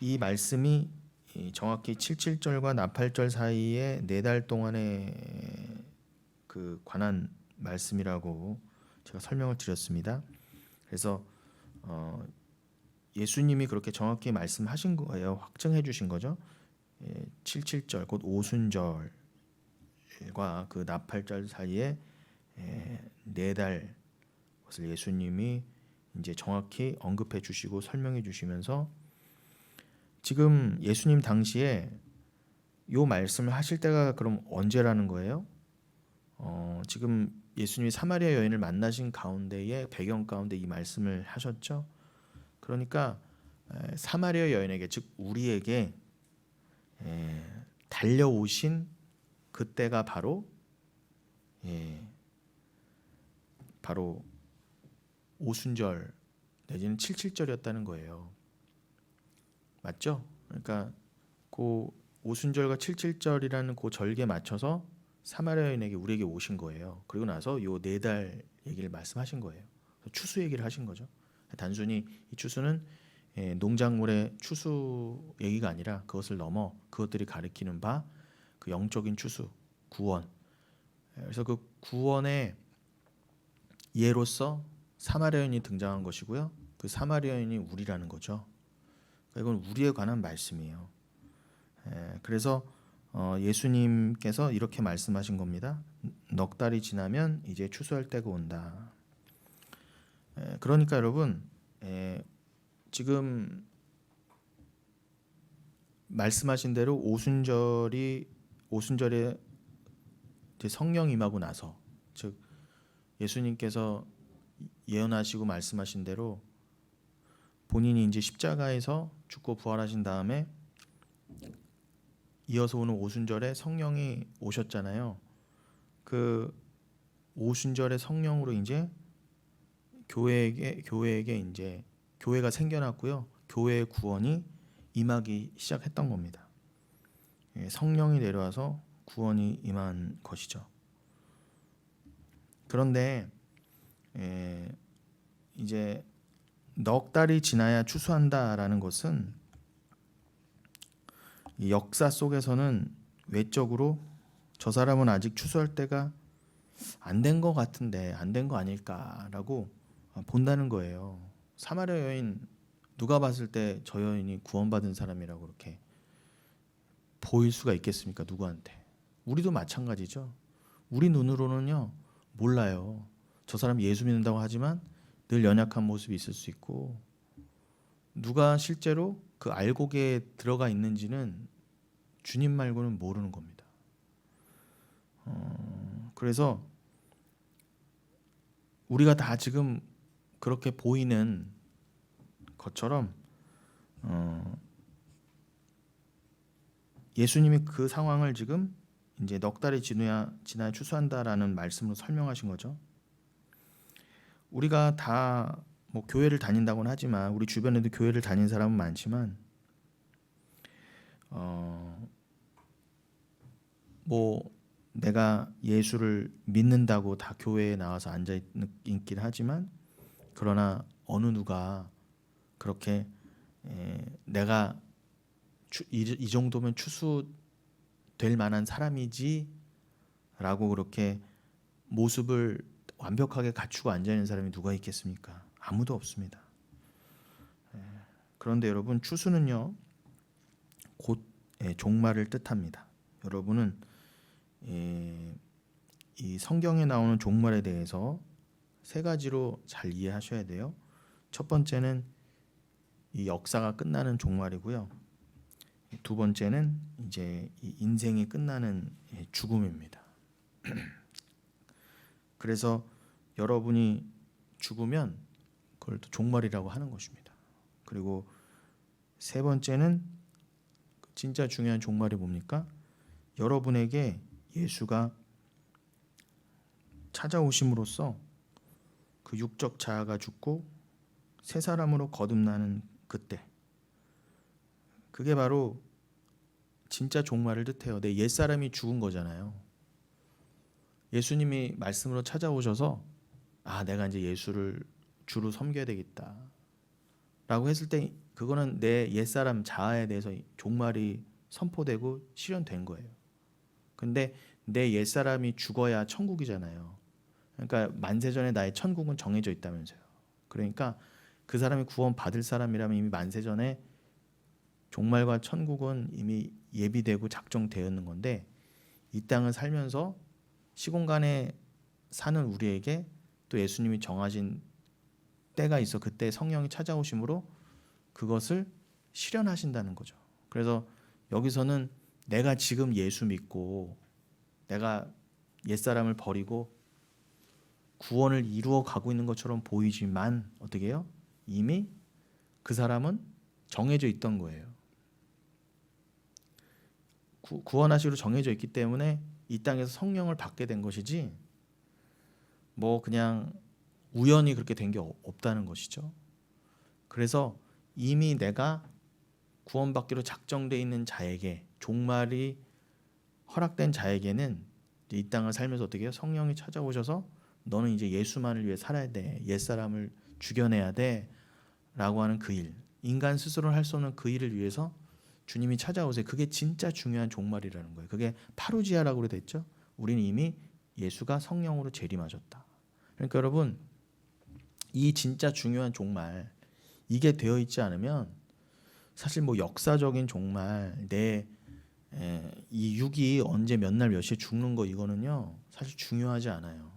이 말씀이 정확히 77절과 나팔절 사이에 4달 동안의 그 관한 말씀이라고 제가 설명을 드렸습니다. 그래서 예수님이 그렇게 정확히 말씀하신 거예요. 확증해 주신 거죠. 77절 곧 오순절과 그 나팔절 사이에 4달 것을 예수님이 이제 정확히 언급해 주시고 설명해 주시면서 지금 예수님 당시에 요 말씀을 하실 때가 그럼 언제라는 거예요? 지금 예수님이 사마리아 여인을 만나신 가운데에 배경 가운데 이 말씀을 하셨죠. 그러니까 사마리아 여인에게 즉 우리에게 달려오신 그때가 바로 오순절 내지는 77절이었다는 거예요. 맞죠? 그러니까 그 오순절과 77절이라는 그 절기에 맞춰서 사마리아 여인에게 우리에게 오신 거예요. 그리고 나서 요 4달 얘기를 말씀하신 거예요. 추수 얘기를 하신 거죠. 단순히 이 추수는 농작물의 추수 얘기가 아니라 그것을 넘어 그것들이 가리키는 바 그 영적인 추수, 구원. 그래서 그 구원의 예로서 사마리아 여인이 등장한 것이고요. 그 사마리아 여인이 우리라는 거죠. 이건 우리에 관한 말씀이에요. 그래서 예수님께서 이렇게 말씀하신 겁니다. 넉 달이 지나면 이제 추수할 때가 온다. 그러니까 여러분 지금 말씀하신 대로 오순절에 이제 성령 임하고 나서 즉 예수님께서 예언하시고 말씀하신 대로 본인이 이제 십자가에서 죽고 부활하신 다음에 이어서 오는 오순절에 성령이 오셨잖아요. 그 오순절의 성령으로 이제 교회에게 이제 교회가 생겨났고요. 교회의 구원이 임하기 시작했던 겁니다. 성령이 내려와서 구원이 임한 것이죠. 그런데 이제 넉 달이 지나야 추수한다라는 것은 이 역사 속에서는 외적으로 저 사람은 아직 추수할 때가 안 된 것 같은데 안 된 거 아닐까라고 본다는 거예요. 사마리아 여인 누가 봤을 때 저 여인이 구원받은 사람이라고 그렇게 보일 수가 있겠습니까? 누구한테? 우리도 마찬가지죠. 우리 눈으로는요 몰라요. 저 사람 예수 믿는다고 하지만 늘 연약한 모습이 있을 수 있고 누가 실제로 그 알곡에 들어가 있는지는 주님 말고는 모르는 겁니다. 그래서 우리가 다 지금 그렇게 보이는 것처럼 예수님이 그 상황을 지금 이제 넉 달이 지나야 추수한다라는 말씀으로 설명하신 거죠. 우리가 다 뭐 교회를 다닌다고는 하지만 우리 주변에도 교회를 다닌 사람은 많지만 뭐 내가 예수를 믿는다고 다 교회에 나와서 앉아 있긴 하지만 그러나 어느 누가 그렇게 내가 이 정도면 추수될 만한 사람이지라고 그렇게 모습을 완벽하게 갖추고 앉아 있는 사람이 누가 있겠습니까? 아무도 없습니다. 그런데 여러분 추수는요 곧 종말을 뜻합니다. 여러분은 이 성경에 나오는 종말에 대해서 3가지로 잘 이해하셔야 돼요. 첫 번째는 이 역사가 끝나는 종말이고요. 2번째는 이제 이 인생이 끝나는 죽음입니다. 그래서 여러분이 죽으면 그걸 또 종말이라고 하는 것입니다. 그리고 3번째는 진짜 중요한 종말이 뭡니까? 여러분에게 예수가 찾아오심으로써 그 육적 자아가 죽고 새 사람으로 거듭나는 그때, 그게 바로 진짜 종말을 뜻해요. 내 옛사람이 죽은 거잖아요. 예수님이 말씀으로 찾아오셔서 내가 이제 예수를 주로 섬겨야 되겠다 라고 했을 때 그거는 내 옛사람 자아에 대해서 종말이 선포되고 실현된 거예요. 근데 내 옛사람이 죽어야 천국이잖아요. 그러니까 만세전에 나의 천국은 정해져 있다면서요. 그러니까 그 사람이 구원 받을 사람이라면 이미 만세전에 종말과 천국은 이미 예비되고 작정되어 있는 건데, 이 땅을 살면서 시공간에 사는 우리에게 또 예수님이 정하신 때가 있어 그때 성령이 찾아오심으로 그것을 실현하신다는 거죠. 그래서 여기서는 내가 지금 예수 믿고 내가 옛사람을 버리고 구원을 이루어 가고 있는 것처럼 보이지만 어떻게 해요? 이미 그 사람은 정해져 있던 거예요. 구원하시기로 정해져 있기 때문에 이 땅에서 성령을 받게 된 것이지 뭐 그냥 우연히 그렇게 된 게 없다는 것이죠. 그래서 이미 내가 구원받기로 작정되어 있는 자에게, 종말이 허락된 자에게는 이 땅을 살면서 어떻게 해요? 성령이 찾아오셔서 너는 이제 예수만을 위해 살아야 돼, 옛사람을 죽여내야 돼 라고 하는 그 일, 인간 스스로는 할 수 없는 그 일을 위해서 주님이 찾아오세요. 그게 진짜 중요한 종말이라는 거예요. 그게 파루지아라고 그랬죠. 우리는 이미 예수가 성령으로 재림하셨다. 그러니까 여러분, 이 진짜 중요한 종말, 이게 되어 있지 않으면 사실 뭐 역사적인 종말, 이 육이 언제 몇 날 몇 시에 죽는 거, 이거는요 사실 중요하지 않아요.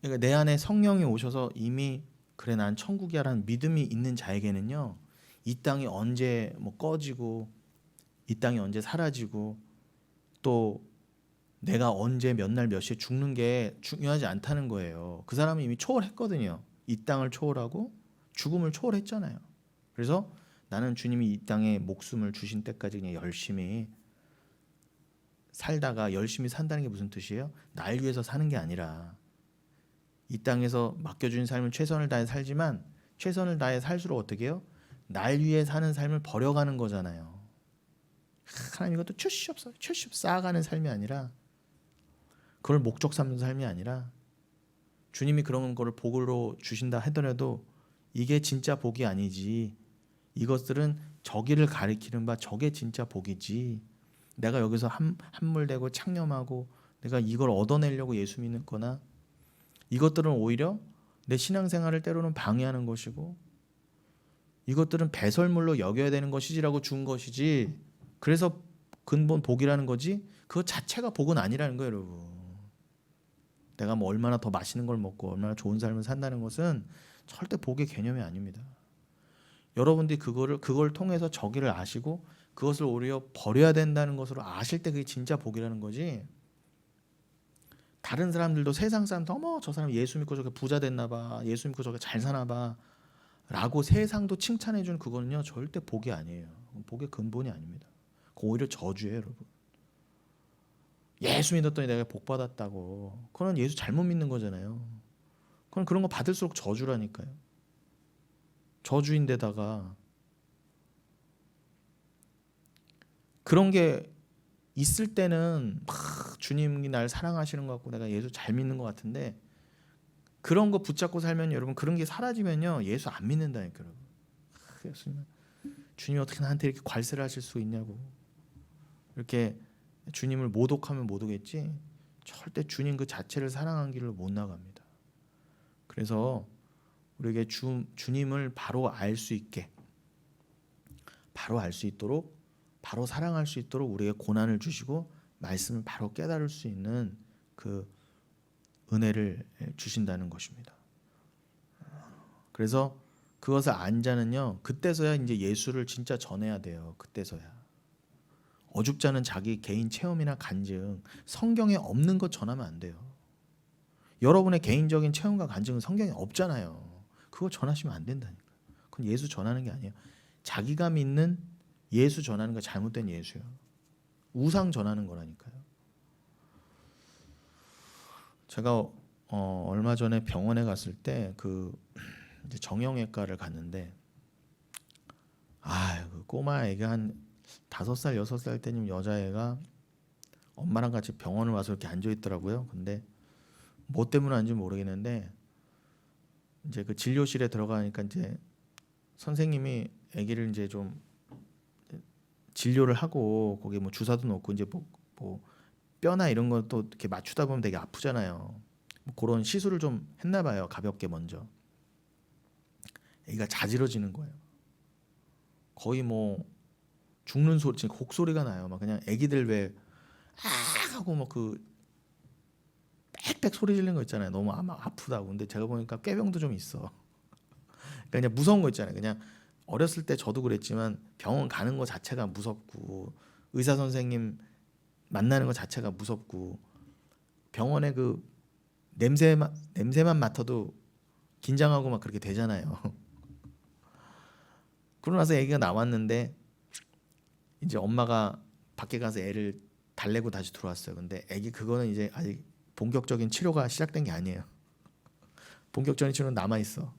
그러니까 내 안에 성령이 오셔서 이미 그래 난 천국이야라는 믿음이 있는 자에게는요, 이 땅이 언제 뭐 꺼지고 이 땅이 언제 사라지고 또 내가 언제 몇 날 몇 시에 죽는 게 중요하지 않다는 거예요. 그 사람은 이미 초월했거든요. 이 땅을 초월하고 죽음을 초월했잖아요. 그래서 나는 주님이 이 땅에 목숨을 주신 때까지 그냥 열심히 살다가, 열심히 산다는 게 무슨 뜻이에요? 날 위해서 사는 게 아니라 이 땅에서 맡겨주신 삶을 최선을 다해 살지만 최선을 다해 살수록 어떻게 해요? 날 위해 사는 삶을 버려가는 거잖아요. 하나님 이것도 최시업 쌓아가는 삶이 아니라, 그걸 목적 삼는 삶이 아니라, 주님이 그런 거를 복으로 주신다 하더라도 이게 진짜 복이 아니지, 이것들은 저기를 가리키는 바 저게 진짜 복이지, 내가 여기서 함몰되고 창념하고 내가 이걸 얻어내려고 예수 믿는 거나, 이것들은 오히려 내 신앙생활을 때로는 방해하는 것이고 이것들은 배설물로 여겨야 되는 것이지라고 준 것이지, 그래서 근본 복이라는 거지 그것 자체가 복은 아니라는 거예요. 여러분, 내가 뭐 얼마나 더 맛있는 걸 먹고 얼마나 좋은 삶을 산다는 것은 절대 복의 개념이 아닙니다. 여러분들이 그걸 통해서 저기를 아시고 그것을 오히려 버려야 된다는 것으로 아실 때 그게 진짜 복이라는 거지, 다른 사람들도, 세상 사람도 어머 저 사람 예수 믿고 저게 부자 됐나 봐, 예수 믿고 저게 잘 사나 봐 라고 세상도 칭찬해 주는 그거는요 절대 복이 아니에요. 복의 근본이 아닙니다. 그거 오히려 저주예요. 여러분, 예수 믿었더니 내가 복 받았다고, 그건 예수 잘못 믿는 거잖아요. 그건 그런 거 받을수록 저주라니까요. 저주인데다가 그런 게 있을 때는 막 주님이 날 사랑하시는 것 같고 내가 예수 잘 믿는 것 같은데, 그런 거 붙잡고 살면 여러분, 그런 게 사라지면요 예수 안 믿는다니까요. 여러분, 예수님, 주님이 어떻게 나한테 이렇게 괄세를 하실 수 있냐고, 이렇게 주님을 모독하면 모독했지 절대 주님 그 자체를 사랑한 길로 못 나갑니다. 그래서 우리에게 주님을 바로 알 수 있게, 바로 알 수 있도록, 바로 사랑할 수 있도록 우리에게 고난을 주시고 말씀을 바로 깨달을 수 있는 그 은혜를 주신다는 것입니다. 그래서 그것을 안 자는요 그때서야 이제 예수를 진짜 전해야 돼요. 그때서야. 어줍잖은 자기 개인 체험이나 간증, 성경에 없는 것 전하면 안 돼요. 여러분의 개인적인 체험과 간증은 성경에 없잖아요. 그거 전하시면 안 된다니까요. 그건 예수 전하는 게 아니에요. 자기가 믿는 예수 전하는 거 잘못된 예수요. 우상 전하는 거라니까요. 제가 얼마 전에 병원에 갔을 때 이제 정형외과를 갔는데, 그 꼬마 애가 한 5살 6살 때쯤 여자애가 엄마랑 같이 병원을 와서 이렇게 앉아 있더라고요. 근데 뭐 때문에 앉은지 모르겠는데 이제 그 진료실에 들어가니까 이제 선생님이 아기를 이제 좀 진료를 하고 거기에 뭐 주사도 놓고 이제 뭐 뼈나 이런 것도 이렇게 맞추다 보면 되게 아프잖아요. 뭐 그런 시술을 좀 했나 봐요. 가볍게 먼저. 아기가 자지러지는 거예요. 거의 뭐 죽는 소리, 지금 곡소리가 나요. 막 그냥 아기들 왜 아 하고 뭐 그 빽빽 소리 지르는 거 있잖아요. 너무 아마 아프다고. 근데 제가 보니까 꾀병도 좀 있어. 그러니까 그냥 무서운 거 있잖아요. 그냥 어렸을 때 저도 그랬지만 병원 가는 거 자체가 무섭고 의사 선생님 만나는 거 자체가 무섭고 병원에 그 냄새만 맡아도 긴장하고 막 그렇게 되잖아요. 그러고 나서 아기가 나왔는데 이제 엄마가 밖에 가서 애를 달래고 다시 들어왔어요. 근데 아기 그거는 이제 아직 본격적인 치료가 시작된 게 아니에요. 본격적인 치료는 남아 있어.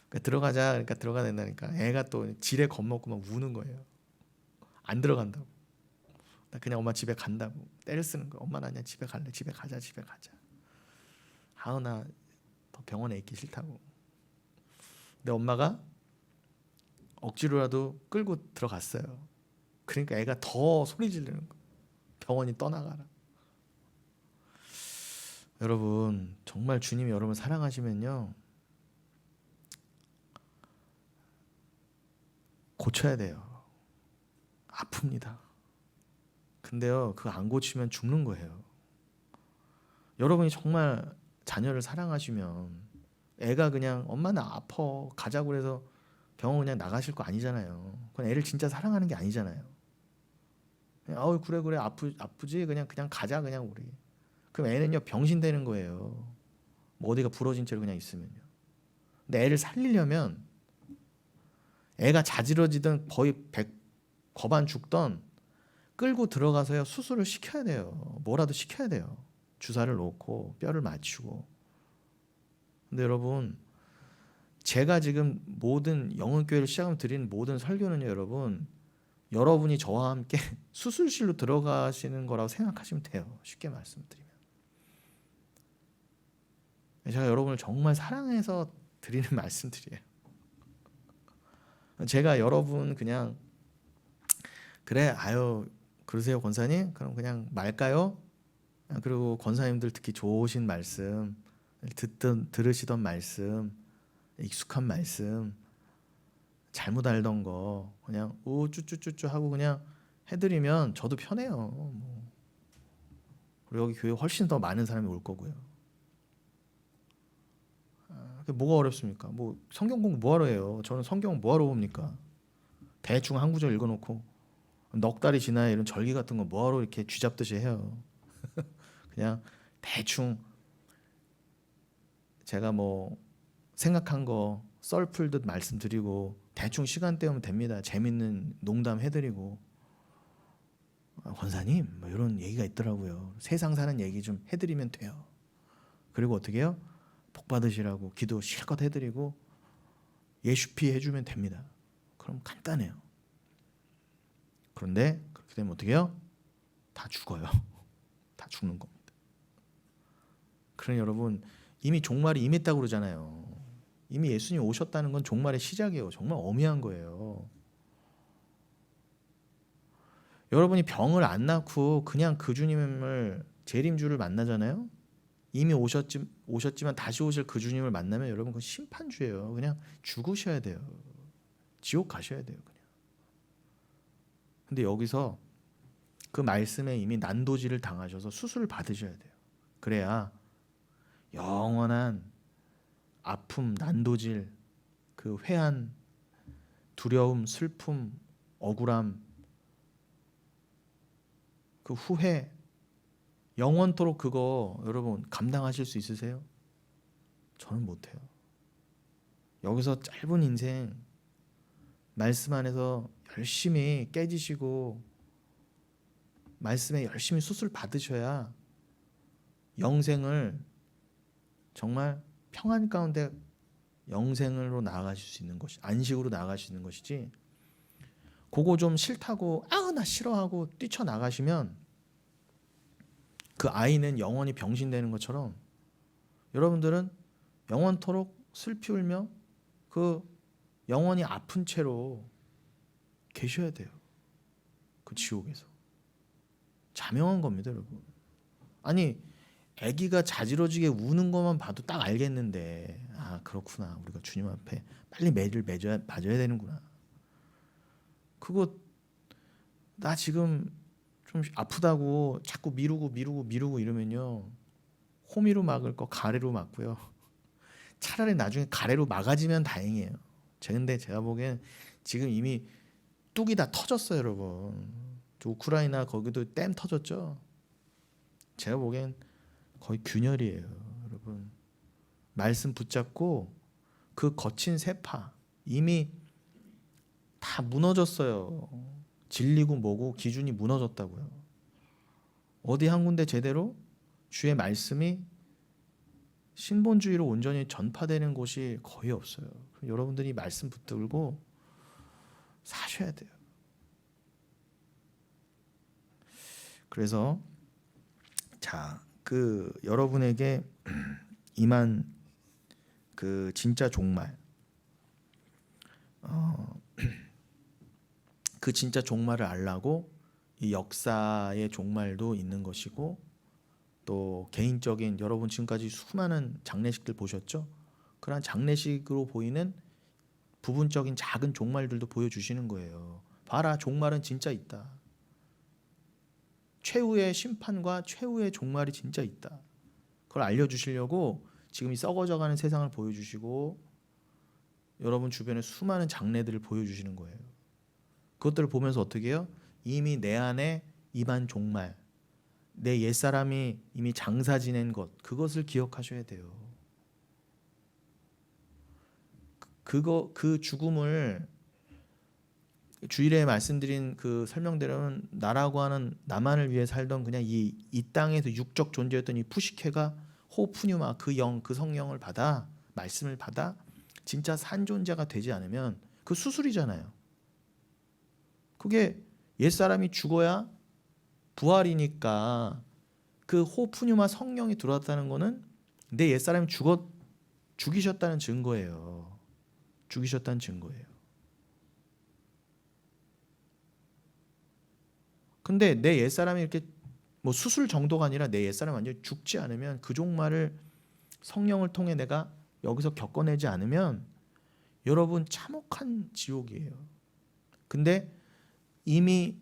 그러니까 들어가자, 그러니까 들어가야 된다니까. 애가 또 지레 겁먹고 막 우는 거예요. 안 들어간다고. 나 그냥 엄마 집에 간다고. 때를 쓰는 거. 엄마 나 그냥 집에 갈래. 집에 가자. 집에 가자. 아우 나 더 병원에 있기 싫다고. 근데 엄마가 억지로라도 끌고 들어갔어요. 그러니까 애가 더 소리 지르는 거예요. 병원이 떠나가라. 여러분 정말 주님이 여러분 사랑하시면요 고쳐야 돼요. 아픕니다. 근데요 그거 안 고치면 죽는 거예요. 여러분이 정말 자녀를 사랑하시면 애가 그냥 엄마 나 아파 가자고 그래서 병원 그냥 나가실 거 아니잖아요. 그건 애를 진짜 사랑하는 게 아니잖아요. 그냥 아우 그래 아프지 그냥 가자 그냥 우리. 그럼 애는요 병신 되는 거예요. 뭐 어디가 부러진 채로 그냥 있으면요. 근데 애를 살리려면 애가 자지러지든 거의 거반 죽던 끌고 들어가서요 수술을 시켜야 돼요. 뭐라도 시켜야 돼요. 주사를 놓고 뼈를 맞추고. 근데 여러분 제가 지금 모든 영혼교회를 시작하면 드리는 모든 설교는요 여러분 여러분이 저와 함께 수술실로 들어가시는 거라고 생각하시면 돼요. 쉽게 말씀드리면 제가 여러분을 정말 사랑해서 드리는 말씀들이에요. 제가 여러분 그냥 그래 아유 그러세요 권사님? 그럼 그냥 말까요? 그리고 권사님들 특히 좋으신 말씀 들으시던 말씀 익숙한 말씀 잘못 알던 거 그냥 우쭈쭈쭈쭈 하고 그냥 해드리면 저도 편해요. 뭐. 그리고 여기 교회 훨씬 더 많은 사람이 올 거고요. 뭐가 어렵습니까? 뭐 성경 공부 뭐하러 해요? 저는 성경 뭐하러 봅니까? 대충 한 구절 읽어놓고 넉 달이 지나야 이런 절기 같은 거 뭐하러 이렇게 쥐잡듯이 해요. 그냥 대충 제가 뭐 생각한 거 썰 풀듯 말씀드리고 대충 시간 때우면 됩니다. 재밌는 농담 해드리고 권사님 뭐 이런 얘기가 있더라고요. 세상 사는 얘기 좀 해드리면 돼요. 그리고 어떻게 해요? 복 받으시라고 기도 실컷 해드리고 예수피 해주면 됩니다. 그럼 간단해요. 그런데 그렇게 되면 어떻게 해요? 다 죽어요. 다 죽는 겁니다. 그러니 여러분 이미 종말이 임했다고 그러잖아요. 이미 예수님 오셨다는 건 종말의 시작이에요. 정말 어미한 거예요. 여러분이 병을 안 낳고 그냥 그 주님을 재림주를 만나잖아요. 이미 오셨지만 다시 오실 그 주님을 만나면 여러분 그건 심판주예요. 그냥 죽으셔야 돼요. 지옥 가셔야 돼요. 그냥. 근데 여기서 그 말씀에 이미 난도질을 당하셔서 수술을 받으셔야 돼요. 그래야 영원한 아픔, 난도질, 그 회한, 두려움, 슬픔, 억울함, 그 후회 영원토록 그거 여러분 감당하실 수 있으세요? 저는 못해요. 여기서 짧은 인생 말씀 안에서 열심히 깨지시고 말씀에 열심히 수술 받으셔야 영생을 정말 평안 가운데 영생으로 나아가실 수 있는 것이 안식으로 나아갈 수 있는 것이지 그거 좀 싫다고 아우 나 싫어하고 뛰쳐나가시면 그 아이는 영원히 병신되는 것처럼 여러분들은 영원토록 슬피 울며 그 영원히 아픈 채로 계셔야 돼요. 그 지옥에서. 자명한 겁니다, 여러분. 아니, 아기가 자지러지게 우는 것만 봐도 딱 알겠는데, 아, 그렇구나. 우리가 주님 앞에 빨리 매를 맞아야 되는구나. 그거 나 지금 좀 아프다고 자꾸 미루고 이러면요, 호미로 막을 거 가래로 막고요. 차라리 나중에 가래로 막아지면 다행이에요. 근데 제가 보기엔 지금 이미 뚝이 다 터졌어요, 여러분. 저 우크라이나 거기도 댐 터졌죠. 제가 보기엔 거의 균열이에요, 여러분. 말씀 붙잡고 그 거친 세파 이미 다 무너졌어요. 진리고 뭐고 기준이 무너졌다고요. 어디 한 군데 제대로 주의 말씀이 신본주의로 온전히 전파되는 곳이 거의 없어요. 여러분들이 말씀 붙들고 사셔야 돼요. 그래서 자, 그 여러분에게 임한 그 진짜 종말, 그 진짜 종말을 알라고 이 역사의 종말도 있는 것이고, 또 개인적인 여러분 지금까지 수많은 장례식들 보셨죠? 그런 장례식으로 보이는 부분적인 작은 종말들도 보여주시는 거예요. 봐라, 종말은 진짜 있다. 최후의 심판과 최후의 종말이 진짜 있다. 그걸 알려주시려고 지금 이 썩어져가는 세상을 보여주시고 여러분 주변에 수많은 장례들을 보여주시는 거예요. 그것들을 보면서 어떻게 해요? 이미 내 안에 임한 종말, 내 옛사람이 이미 장사 지낸 것, 그것을 기억하셔야 돼요. 그 죽음을 주일에 말씀드린 그 설명대로는 나라고 하는 나만을 위해 살던 그냥 이 땅에서 육적 존재였던 이 푸시케가 호프뉴마 그 영, 그 성령을 받아 말씀을 받아 진짜 산 존재가 되지 않으면 그 수술이잖아요. 그게 옛사람이 죽어야 부활이니까 그 호프뉴마 성령이 들어왔다는 거는 내 옛사람이 죽이셨다는 증거예요. 죽이셨다는 증거예요. 근데 내 옛사람이 이렇게 뭐 수술 정도가 아니라 내 옛사람이 완전히 죽지 않으면 그 종말을 성령을 통해 내가 여기서 겪어내지 않으면 여러분 참혹한 지옥이에요. 근데 이미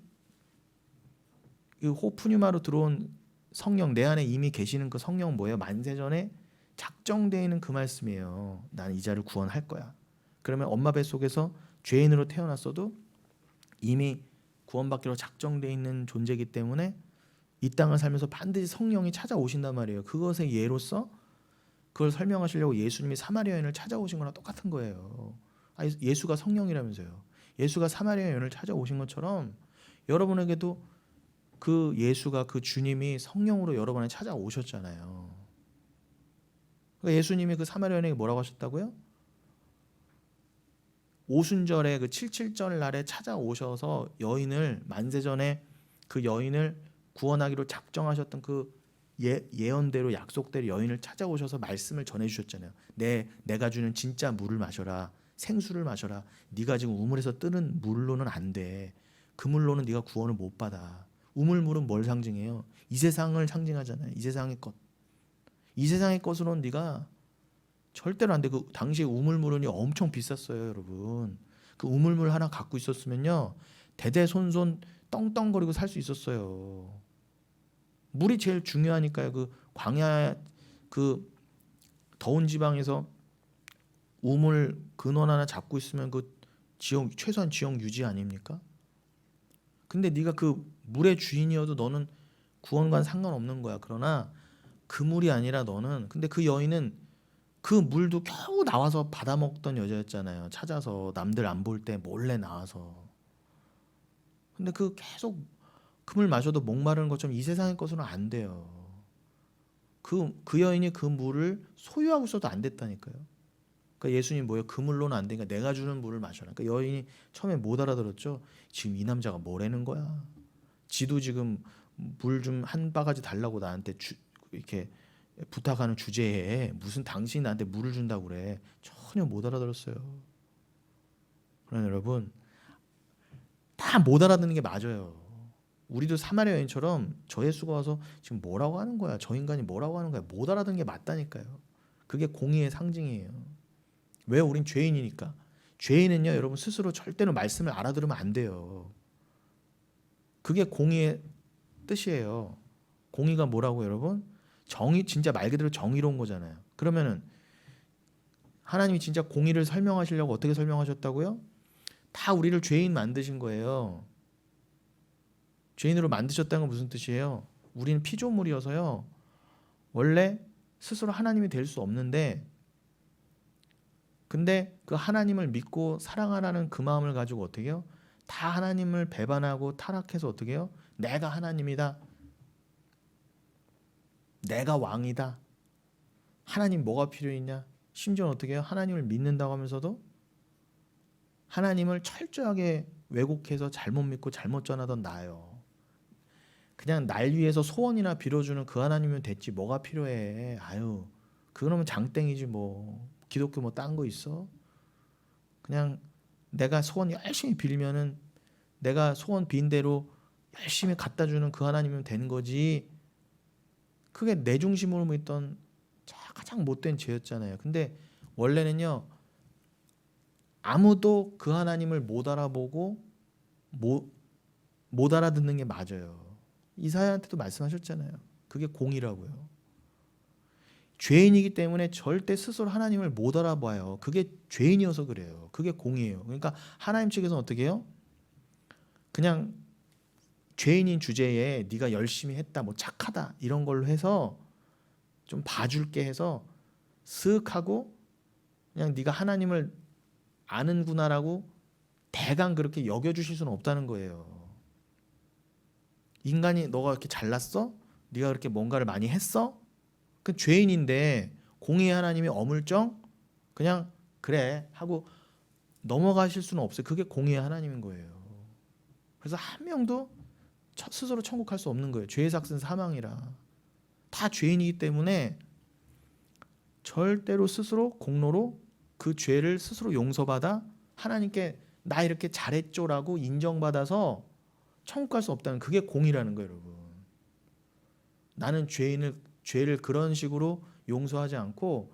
그 호프뉴마로 들어온 성령, 내 안에 이미 계시는 그 성령은 뭐예요? 만세전에 작정되어 있는 그 말씀이에요. 나는 이 자를 구원할 거야. 그러면 엄마 뱃속에서 죄인으로 태어났어도 이미 구원받기로 작정되어 있는 존재이기 때문에 이 땅을 살면서 반드시 성령이 찾아오신단 말이에요. 그것의 예로서 그걸 설명하시려고 예수님이 사마리아 여인을 찾아오신 거랑 똑같은 거예요. 예수가 성령이라면서요. 예수가 사마리아 여인을 찾아오신 것처럼 여러분에게도 그 예수가, 그 주님이 성령으로 여러분에 찾아오셨잖아요. 그러니까 예수님이 그 사마리아 여인에게 뭐라고 하셨다고요? 오순절에 그 77절 날에 찾아오셔서 여인을 만세전에 그 여인을 구원하기로 작정하셨던 그 예언대로 약속대로 여인을 찾아오셔서 말씀을 전해주셨잖아요. 내가 주는 진짜 물을 마셔라. 생수를 마셔라. 네가 지금 우물에서 뜨는 물로는 안 돼. 그 물로는 네가 구원을 못 받아. 우물물은 뭘 상징해요? 이 세상을 상징하잖아요. 이 세상의 것. 이 세상의 것으로는 네가 절대로 안 돼. 그 당시에 우물물은 엄청 비쌌어요, 여러분. 그 우물물 하나 갖고 있었으면요, 대대손손 떵떵거리고 살 수 있었어요. 물이 제일 중요하니까요. 그 광야 그 더운 지방에서 우물 근원 하나 잡고 있으면 그 지역 최소한 지역 유지 아닙니까? 근데 네가 그 물의 주인이어도 너는 구원과는 상관없는 거야. 그러나 그 물이 아니라 너는, 근데 그 여인은 그 물도 겨우 나와서 받아먹던 여자였잖아요. 찾아서 남들 안 볼 때 몰래 나와서. 근데 그 계속 그 물 마셔도 목마르는 것처럼 이 세상의 것으로는 안 돼요. 그 여인이 그 물을 소유하고 있어도 안 됐다니까요. 그러니까 예수님 뭐예요? 그 물로는 안 되니까 내가 주는 물을 마셔라. 그러니까 여인이 처음에 못 알아들었죠. 지금 이 남자가 뭐라는 거야? 지도 지금 물 좀 한 바가지 달라고 나한테 이렇게 부탁하는 주제에 무슨 당신이 나한테 물을 준다고 그래. 전혀 못 알아들었어요. 그러나 여러분 다 못 알아듣는 게 맞아요. 우리도 사마리아 여인처럼 저 예수가 와서 지금 뭐라고 하는 거야? 저 인간이 뭐라고 하는 거야? 못 알아듣는 게 맞다니까요. 그게 공의의 상징이에요. 왜? 우린 죄인이니까. 죄인은요, 여러분 스스로 절대로 말씀을 알아들으면 안 돼요. 그게 공의의 뜻이에요. 공의가 뭐라고 여러분? 정의, 진짜 말 그대로 정의로운 거잖아요. 그러면은 하나님이 진짜 공의를 설명하시려고 어떻게 설명하셨다고요? 다 우리를 죄인 만드신 거예요. 죄인으로 만드셨다는 건 무슨 뜻이에요? 우리는 피조물이어서요. 원래 스스로 하나님이 될 수 없는데, 근데 그 하나님을 믿고 사랑하라는 그 마음을 가지고 어떻게 해요? 다 하나님을 배반하고 타락해서 어떻게 해요? 내가 하나님이다. 내가 왕이다. 하나님 뭐가 필요했냐? 심지어 어떻게 해요? 하나님을 믿는다고 하면서도 하나님을 철저하게 왜곡해서 잘못 믿고 잘못 전하던 나요. 그냥 날 위해서 소원이나 빌어주는 그 하나님이면 됐지 뭐가 필요해. 아유, 그러면 장땡이지 뭐. 기독교 뭐 딴 거 있어? 그냥 내가 소원 열심히 빌면은 내가 소원 빈 대로 열심히 갖다 주는 그 하나님이면 되는 거지. 그게 내 중심으로 믿던 가장 못된 죄였잖아요. 근데 원래는요, 아무도 그 하나님을 못 알아보고 못 알아듣는 게 맞아요. 이사야한테도 말씀하셨잖아요. 그게 공이라고요. 죄인이기 때문에 절대 스스로 하나님을 못 알아봐요. 그게 죄인이어서 그래요. 그게 공이에요. 그러니까 하나님 측에서는 어떻게 해요? 그냥 죄인인 주제에 네가 열심히 했다, 뭐 착하다 이런 걸로 해서 좀 봐줄게 해서 슥 하고 그냥 네가 하나님을 아는구나라고 대강 그렇게 여겨주실 수는 없다는 거예요. 인간이 너가 이렇게 잘났어? 네가 그렇게 뭔가를 많이 했어? 그 죄인인데 공의의 하나님이 어물쩡 그냥 그래 하고 넘어가실 수는 없어요. 그게 공의의 하나님인 거예요. 그래서 한 명도 스스로 천국할 수 없는 거예요. 죄의 삭은 사망이라. 다 죄인이기 때문에 절대로 스스로 공로로 그 죄를 스스로 용서받아 하나님께 나 이렇게 잘했죠라고 인정받아서 천국 갈 수 없다는 그게 공이라는 거예요, 여러분. 나는 죄를 그런 식으로 용서하지 않고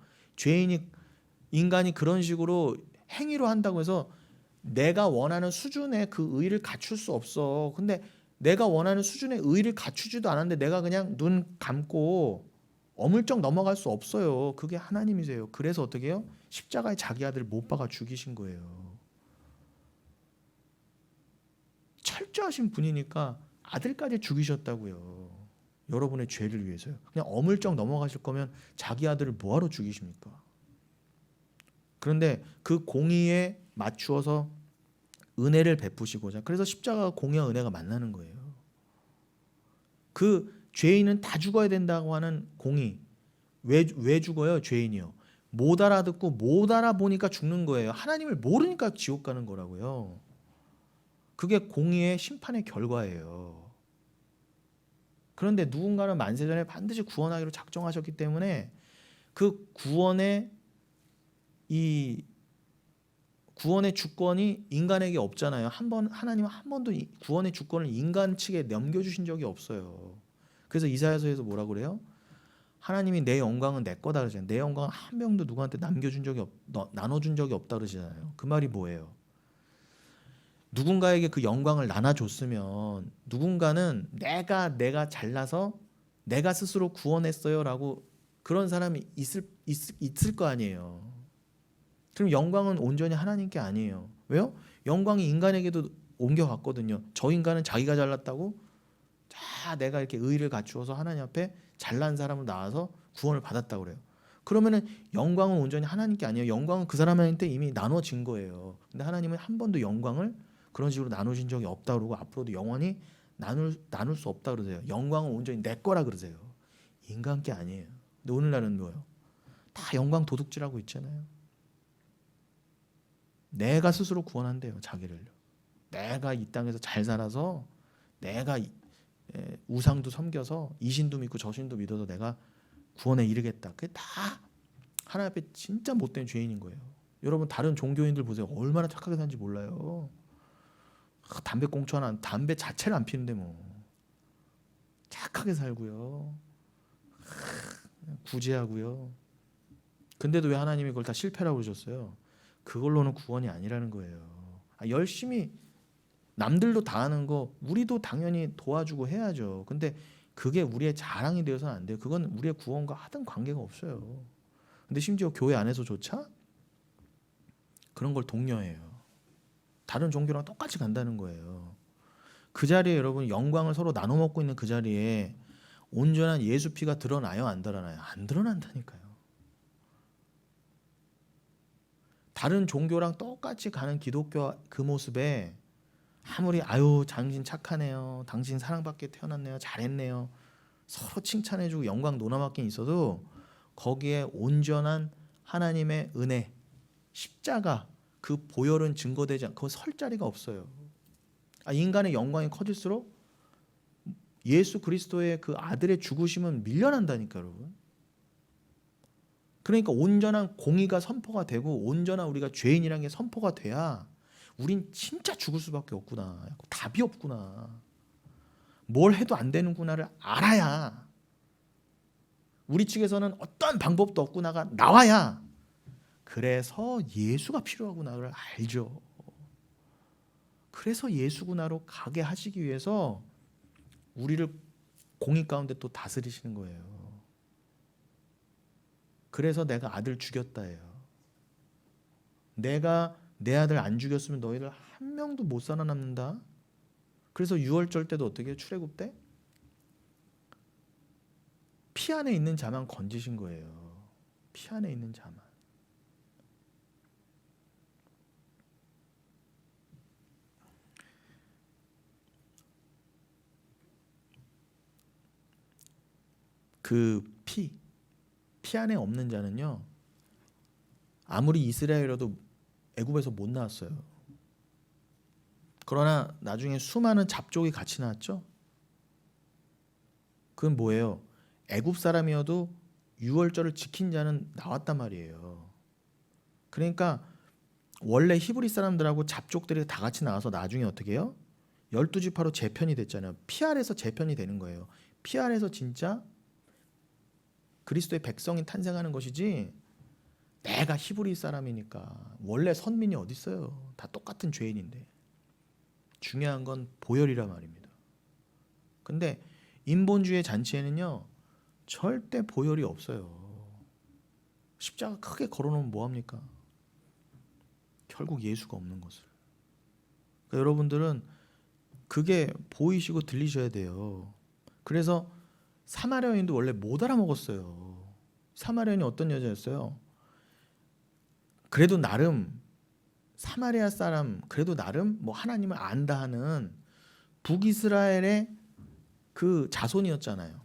인간이 그런 식으로 행위로 한다고 해서 내가 원하는 수준의 그 의를 갖출 수 없어. 근데 내가 원하는 수준의 의를 갖추지도 않았는데 내가 그냥 눈 감고 어물쩍 넘어갈 수 없어요. 그게 하나님이세요. 그래서 어떻게 해요? 십자가에 자기 아들 못 박아 죽이신 거예요. 철저하신 분이니까 아들까지 죽이셨다고요. 여러분의 죄를 위해서요. 그냥 어물쩍 넘어가실 거면 자기 아들을 뭐하러 죽이십니까? 그런데 그 공의에 맞추어서 은혜를 베푸시고자 그래서 십자가가 공의와 은혜가 만나는 거예요. 그 죄인은 다 죽어야 된다고 하는 공의. 왜 죽어요? 죄인이요. 못 알아듣고 못 알아보니까 죽는 거예요. 하나님을 모르니까 지옥 가는 거라고요. 그게 공의의 심판의 결과예요. 그런데 누군가는 만세전에 반드시 구원하기로 작정하셨기 때문에 그 구원의 주권이 인간에게 없잖아요. 하나님은 한 번도 구원의 주권을 인간 측에 넘겨주신 적이 없어요. 그래서 이사야서에서 뭐라고 그래요? 하나님이 내 영광은 내 거다 그러잖아요. 내 영광은 한 명도 누구한테 나눠준 적이 없다 그러잖아요. 그 말이 뭐예요? 누군가에게 그 영광을 나눠줬으면 누군가는 내가 잘나서 내가 스스로 구원했어요라고 그런 사람이 있을 거 아니에요. 그럼 영광은 온전히 하나님께 아니에요. 왜요? 영광이 인간에게도 옮겨갔거든요. 저 인간은 자기가 잘났다고 내가 이렇게 의를 갖추어서 하나님 앞에 잘난 사람을 낳아서 구원을 받았다고 그래요. 그러면은 영광은 온전히 하나님께 아니에요. 영광은 그 사람한테 이미 나눠진 거예요. 근데 하나님은 한 번도 영광을 그런 식으로 나누신 적이 없다 그러고 앞으로도 영원히 나눌 수 없다 그러세요. 영광은 온전히 내 거라 그러세요. 인간께 아니에요. 근데 오늘날은 뭐예요? 다 영광 도둑질하고 있잖아요. 내가 스스로 구원한대요. 자기를. 내가 이 땅에서 잘 살아서 내가 우상도 섬겨서 이신도 믿고 저신도 믿어서 내가 구원에 이르겠다. 그게 다 하나님 앞에 진짜 못된 죄인인 거예요. 여러분 다른 종교인들 보세요. 얼마나 착하게 사는지 몰라요. 담배 꽁초 하나, 담배 자체를 안 피는데 뭐 착하게 살고요. 구제하고요. 근데도 왜 하나님이 그걸 다 실패라고 그러셨어요? 그걸로는 구원이 아니라는 거예요. 열심히 남들도 다 하는 거 우리도 당연히 도와주고 해야죠. 근데 그게 우리의 자랑이 되어서는 안 돼요. 그건 우리의 구원과 하등 관계가 없어요. 근데 심지어 교회 안에서조차 그런 걸 독려해요. 다른 종교랑 똑같이 간다는 거예요. 그 자리에 여러분 영광을 서로 나눠 먹고 있는 그 자리에 온전한 예수 피가 드러나요, 안 드러나요? 안 드러난다니까요. 다른 종교랑 똑같이 가는 기독교 그 모습에 아무리 아유 당신 착하네요, 당신 사랑받게 태어났네요, 잘했네요, 서로 칭찬해주고 영광 논아맞긴 있어도 거기에 온전한 하나님의 은혜, 십자가 그 보혈은 증거되지 않고 설 자리가 없어요. 인간의 영광이 커질수록 예수 그리스도의 그 아들의 죽으심은 밀려난다니까 여러분. 그러니까 온전한 공의가 선포가 되고 온전한 우리가 죄인이라는 게 선포가 돼야 우린 진짜 죽을 수밖에 없구나, 답이 없구나, 뭘 해도 안 되는구나를 알아야, 우리 측에서는 어떤 방법도 없구나가 나와야 그래서 예수가 필요하구나를 알죠. 그래서 예수구나로 가게 하시기 위해서 우리를 공의 가운데 또 다스리시는 거예요. 그래서 내가 아들 죽였다예요. 내가 내 아들 안 죽였으면 너희를 한 명도 못 살아남는다. 그래서 유월절 때도 어떻게 해요? 출애굽 때? 피 안에 있는 자만 건지신 거예요. 피 안에 있는 자만. 그 피 안에 없는 자는요, 아무리 이스라엘이라도 애굽에서 못 나왔어요. 그러나 나중에 수많은 잡족이 같이 나왔죠. 그건 뭐예요? 애굽 사람이어도 유월절을 지킨 자는 나왔단 말이에요. 그러니까 원래 히브리 사람들하고 잡족들이 다 같이 나와서 나중에 어떻게 해요? 12지파로 재편이 됐잖아요. 피 아래서 재편이 되는 거예요. 피 아래서 진짜 그리스도의 백성이 탄생하는 것이지, 내가 히브리 사람이니까 원래 선민이 어디 있어요? 다 똑같은 죄인인데. 중요한 건 보혈이란 말입니다. 근데 인본주의 잔치에는요 절대 보혈이 없어요. 십자가 크게 걸어놓으면 뭐합니까? 결국 예수가 없는 것을. 그러니까 여러분들은 그게 보이시고 들리셔야 돼요. 그래서 사마리아 여인도 원래 못 알아먹었어요. 사마리아 여인이 어떤 여자였어요? 그래도 나름 사마리아 사람, 그래도 나름 뭐 하나님을 안다 하는 북이스라엘의 그 자손이었잖아요.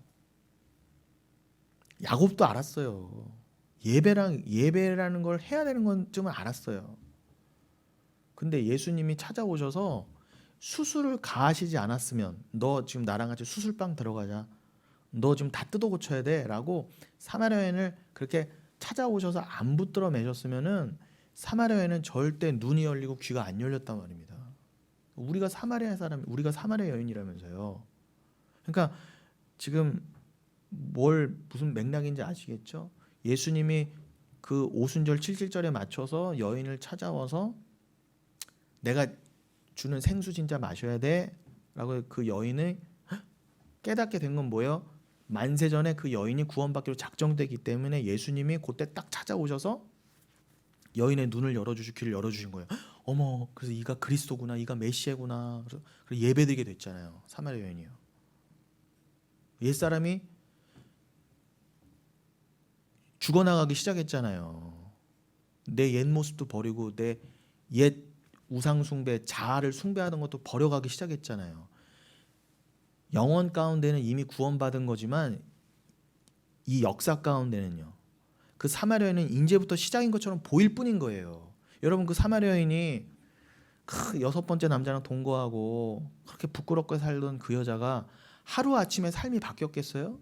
야곱도 알았어요. 예배라는 걸 해야 되는 건쯤은 알았어요. 근데 예수님이 찾아오셔서 수술을 가하시지 않았으면, 너 지금 나랑 같이 수술방 들어가자, 너 지금 다 뜯어 고쳐야 돼 라고 사마리아 여인을 그렇게 찾아오셔서 안 붙들어 매셨으면은 사마리아 여인은 절대 눈이 열리고 귀가 안 열렸단 말입니다. 우리가 사마리아 사람, 우리가 사마리아 여인이라면서요. 그러니까 지금 무슨 맥락인지 아시겠죠? 예수님이 그 오순절 7.7절에 맞춰서 여인을 찾아와서 내가 주는 생수 진짜 마셔야 돼 라고 그 여인을 깨닫게 된 건 뭐예요? 만세 전에 그 여인이 구원받기로 작정되기 때문에 예수님이 그때 딱 찾아오셔서 여인의 눈을 열어주시고 귀를 열어주신 거예요. 어머, 그래서 이가 그리스도구나, 이가 메시아구나. 그래서 예배드리게 됐잖아요. 사마리아 여인이요. 옛사람이 죽어나가기 시작했잖아요. 내 옛 모습도 버리고 내 옛 우상 숭배, 자아를 숭배하던 것도 버려가기 시작했잖아요. 영혼 가운데는 이미 구원받은 거지만 이 역사 가운데는요, 그 사마리아 여인은 이제부터 시작인 것처럼 보일 뿐인 거예요. 여러분, 그 사마리아 여인이 그 6번째 남자랑 동거하고 그렇게 부끄럽게 살던 그 여자가 하루아침에 삶이 바뀌었겠어요?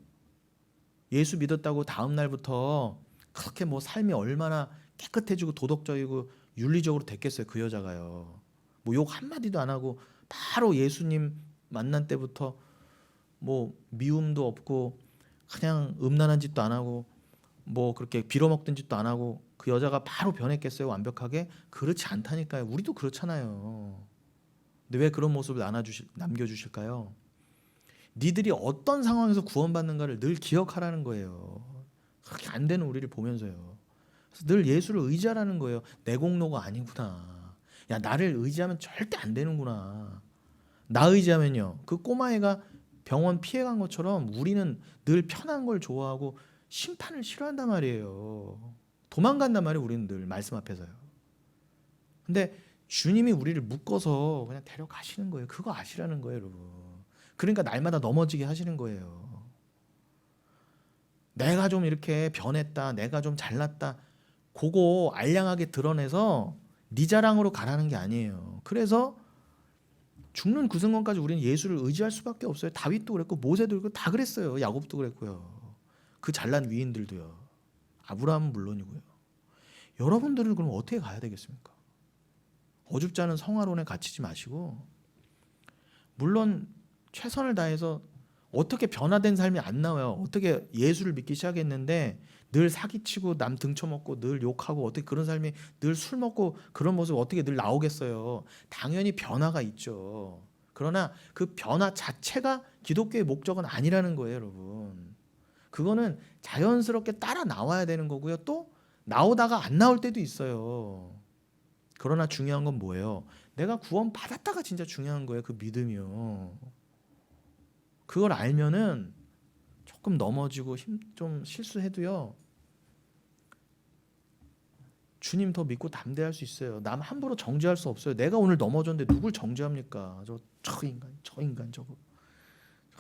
예수 믿었다고 다음 날부터 그렇게 뭐 삶이 얼마나 깨끗해지고 도덕적이고 윤리적으로 됐겠어요? 그 여자가요. 뭐 욕 한마디도 안 하고 바로 예수님 만난 때부터 뭐 미움도 없고 그냥 음란한 짓도 안 하고 뭐 그렇게 빌어먹던 짓도 안 하고 그 여자가 바로 변했겠어요? 완벽하게? 그렇지 않다니까요. 우리도 그렇잖아요. 근데 왜 그런 모습을 남겨주실까요? 니들이 어떤 상황에서 구원받는가를 늘 기억하라는 거예요. 그렇게 안 되는 우리를 보면서요. 그래서 늘 예수를 의지하라는 거예요. 내 공로가 아니구나. 야, 나를 의지하면 절대 안 되는구나. 나 의지하면요. 그 꼬마애가 병원 피해간 것처럼 우리는 늘 편한 걸 좋아하고 심판을 싫어한단 말이에요. 도망간단 말이에요. 우리는 늘 말씀 앞에서요. 근데 주님이 우리를 묶어서 그냥 데려가시는 거예요. 그거 아시라는 거예요, 여러분. 그러니까 날마다 넘어지게 하시는 거예요. 내가 좀 이렇게 변했다, 내가 좀 잘났다, 그거 알량하게 드러내서 네 자랑으로 가라는 게 아니에요. 그래서 죽는 그 순간까지 우리는 예수를 의지할 수밖에 없어요. 다윗도 그랬고 모세도 그랬고 다 그랬어요. 야곱도 그랬고요. 그 잘난 위인들도요. 아브라함은 물론이고요. 여러분들은 그럼 어떻게 가야 되겠습니까? 어줍지 않은 성화론에 갇히지 마시고, 물론 최선을 다해서 어떻게 변화된 삶이 안 나와요. 어떻게 예수를 믿기 시작했는데 늘 사기치고 남 등쳐먹고 늘 욕하고 어떻게 그런 삶이, 늘 술 먹고 그런 모습 어떻게 늘 나오겠어요. 당연히 변화가 있죠. 그러나 그 변화 자체가 기독교의 목적은 아니라는 거예요, 여러분. 그거는 자연스럽게 따라 나와야 되는 거고요. 또 나오다가 안 나올 때도 있어요. 그러나 중요한 건 뭐예요? 내가 구원 받았다가 진짜 중요한 거예요. 그 믿음이요. 그걸 알면은 조금 넘어지고 좀 실수해도요, 주님 더 믿고 담대할 수 있어요. 남 함부로 정죄할 수 없어요. 내가 오늘 넘어졌는데 누굴 정죄합니까? 저 인간 저거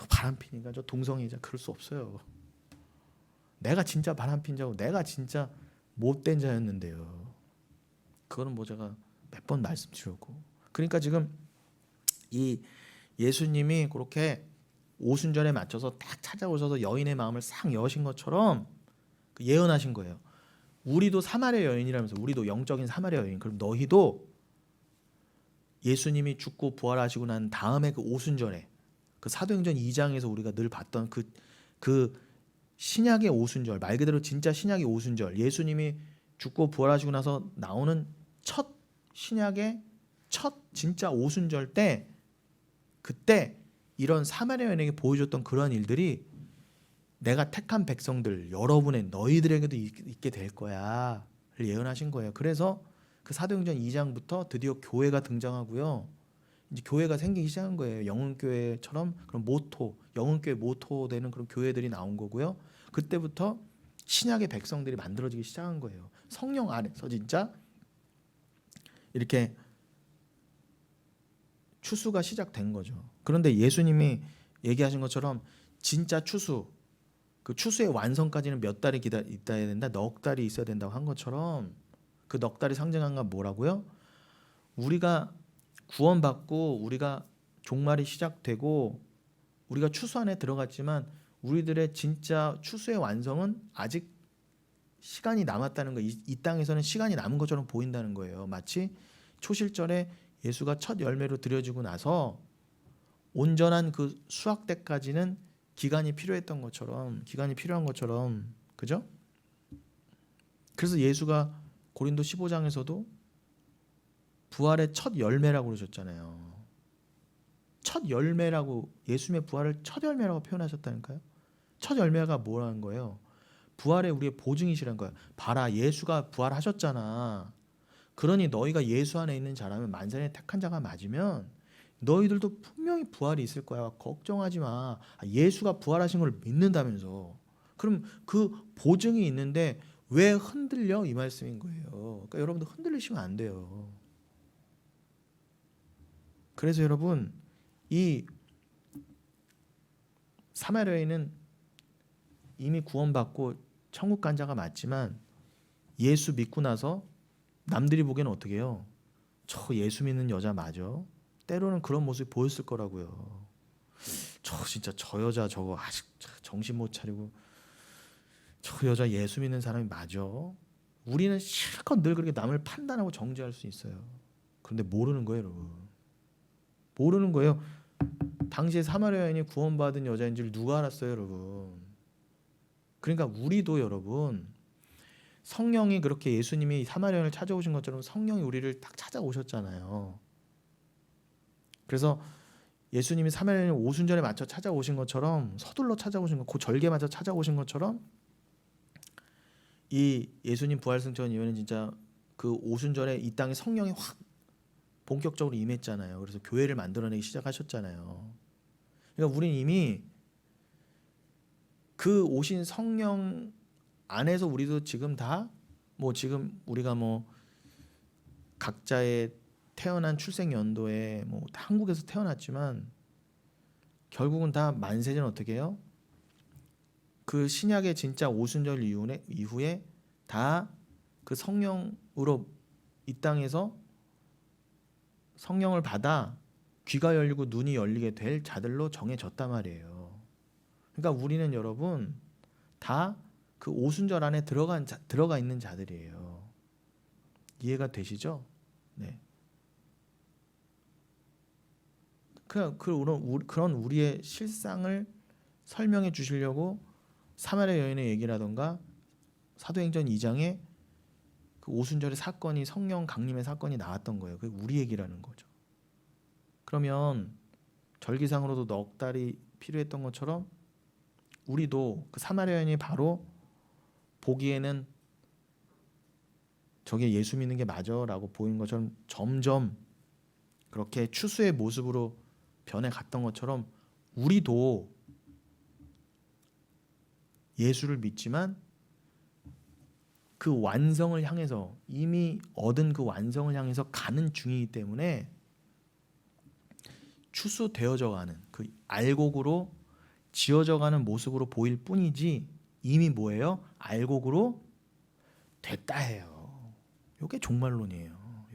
바람핀 인간, 저 동성애자, 그럴 수 없어요. 내가 진짜 바람핀 자고 내가 진짜 못된 자였는데요. 그거는 뭐 제가 몇 번 말씀드렸고. 그러니까 지금 이 예수님이 그렇게 오순절에 맞춰서 딱 찾아오셔서 여인의 마음을 싹 여신 것처럼 예언하신 거예요. 우리도 사마리아 여인이라면서, 우리도 영적인 사마리아 여인. 그럼 너희도 예수님이 죽고 부활하시고 난 다음에 그 오순절에, 그 사도행전 2장에서 우리가 늘 봤던 그 신약의 오순절, 말 그대로 진짜 신약의 오순절, 예수님이 죽고 부활하시고 나서 나오는 첫 신약의 첫 진짜 오순절 때, 그때 이런 사마리아 여인에게 보여줬던 그러한 일들이 내가 택한 백성들, 여러분의 너희들에게도 있게 될 거야를 예언하신 거예요. 그래서 그 사도행전 2장부터 드디어 교회가 등장하고요. 이제 교회가 생기기 시작한 거예요. 영흥교회처럼 그런 모토, 영흥교회 모토 되는 그런 교회들이 나온 거고요. 그때부터 신약의 백성들이 만들어지기 시작한 거예요. 성령 안에서 진짜 이렇게 추수가 시작된 거죠. 그런데 예수님이 얘기하신 것처럼 진짜 추수, 그 추수의 완성까지는 몇 달이 있어야 된다, 넉 달이 있어야 된다고 한 것처럼, 그 넉 달이 상징한 건 뭐라고요? 우리가 구원받고 우리가 종말이 시작되고 우리가 추수 안에 들어갔지만 우리들의 진짜 추수의 완성은 아직 시간이 남았다는 거. 이 땅에서는 시간이 남은 것처럼 보인다는 거예요. 마치 초실절에 예수가 첫 열매로 드려지고 나서 온전한 그 수확 때까지는 기간이 필요했던 것처럼, 기간이 필요한 것처럼, 그죠? 그래서 예수가 고린도 15장에서도 부활의 첫 열매라고 그러셨잖아요. 첫 열매라고, 예수님의 부활을 첫 열매라고 표현하셨다니까요. 첫 열매가 뭐라는 거예요? 부활의 우리의 보증이시라는 거예요. 봐라, 예수가 부활하셨잖아. 그러니 너희가 예수 안에 있는 자라면, 만산의 택한 자가 맞으면 너희들도 분명히 부활이 있을 거야. 걱정하지 마. 예수가 부활하신 걸 믿는다면서. 그럼 그 보증이 있는데 왜 흔들려? 이 말씀인 거예요. 그러니까 여러분들 흔들리시면 안 돼요. 그래서 여러분, 이 사마리아인은 이미 구원받고 천국 간 자가 맞지만 예수 믿고 나서 남들이 보기에는 어떻게 해요? 저 예수 믿는 여자 맞아? 때로는 그런 모습이 보였을 거라고요. 진짜 저 여자 저거 아직 정신 못 차리고, 저 여자 예수 믿는 사람이 맞아? 우리는 실컷 늘 그렇게 남을 판단하고 정죄할 수 있어요. 그런데 모르는 거예요, 여러분. 모르는 거예요. 당시에 사마리아 여인이 구원받은 여자인 줄 누가 알았어요, 여러분. 그러니까 우리도 여러분, 성령이 그렇게 예수님이 사마리아 여인을 찾아오신 것처럼 성령이 우리를 딱 찾아오셨잖아요. 그래서 예수님이 사마리아 여인을 오순절에 맞춰 찾아오신 것처럼, 서둘러 찾아오신 것, 그 절기에 맞춰 찾아오신 것처럼, 이 예수님 부활승천 이후에는 진짜 그 오순절에 이 땅에 성령이 확 본격적으로 임했잖아요. 그래서 교회를 만들어내기 시작하셨잖아요. 그러니까 우리는 이미 그 오신 성령 안에서 우리도 지금 다 뭐 지금 우리가 뭐 각자의 태어난 출생 연도에 뭐 한국에서 태어났지만 결국은 다 만세전 어떻게 해요? 그 신약의 진짜 오순절 이후에 다 그 성령으로 이 땅에서 성령을 받아 귀가 열리고 눈이 열리게 될 자들로 정해졌단 말이에요. 그러니까 우리는 여러분 다 그 오순절 안에 들어가 있는 자들이에요. 이해가 되시죠? 네. 그런 우리의 실상을 설명해 주시려고 사마리아 여인의 얘기라던가 사도행전 2장에 그 오순절의 사건이 성령 강림의 사건이 나왔던 거예요. 그게 우리 얘기라는 거죠. 그러면 절기상으로도 넉 달이 필요했던 것처럼 우리도 그 사마리아 여인이 바로 보기에는 저게 예수 믿는 게 맞아라고 보이는 것처럼 점점 그렇게 추수의 모습으로 변해갔던 것처럼 우리도 예수를 믿지만 그 완성을 향해서 이미 얻은 그 완성을 향해서 가는 중이기 때문에 추수되어져가는 그 알곡으로 지어져가는 모습으로 보일 뿐이지 이미 뭐예요? 알곡으로 됐다 해요. 요게 종말론이에요.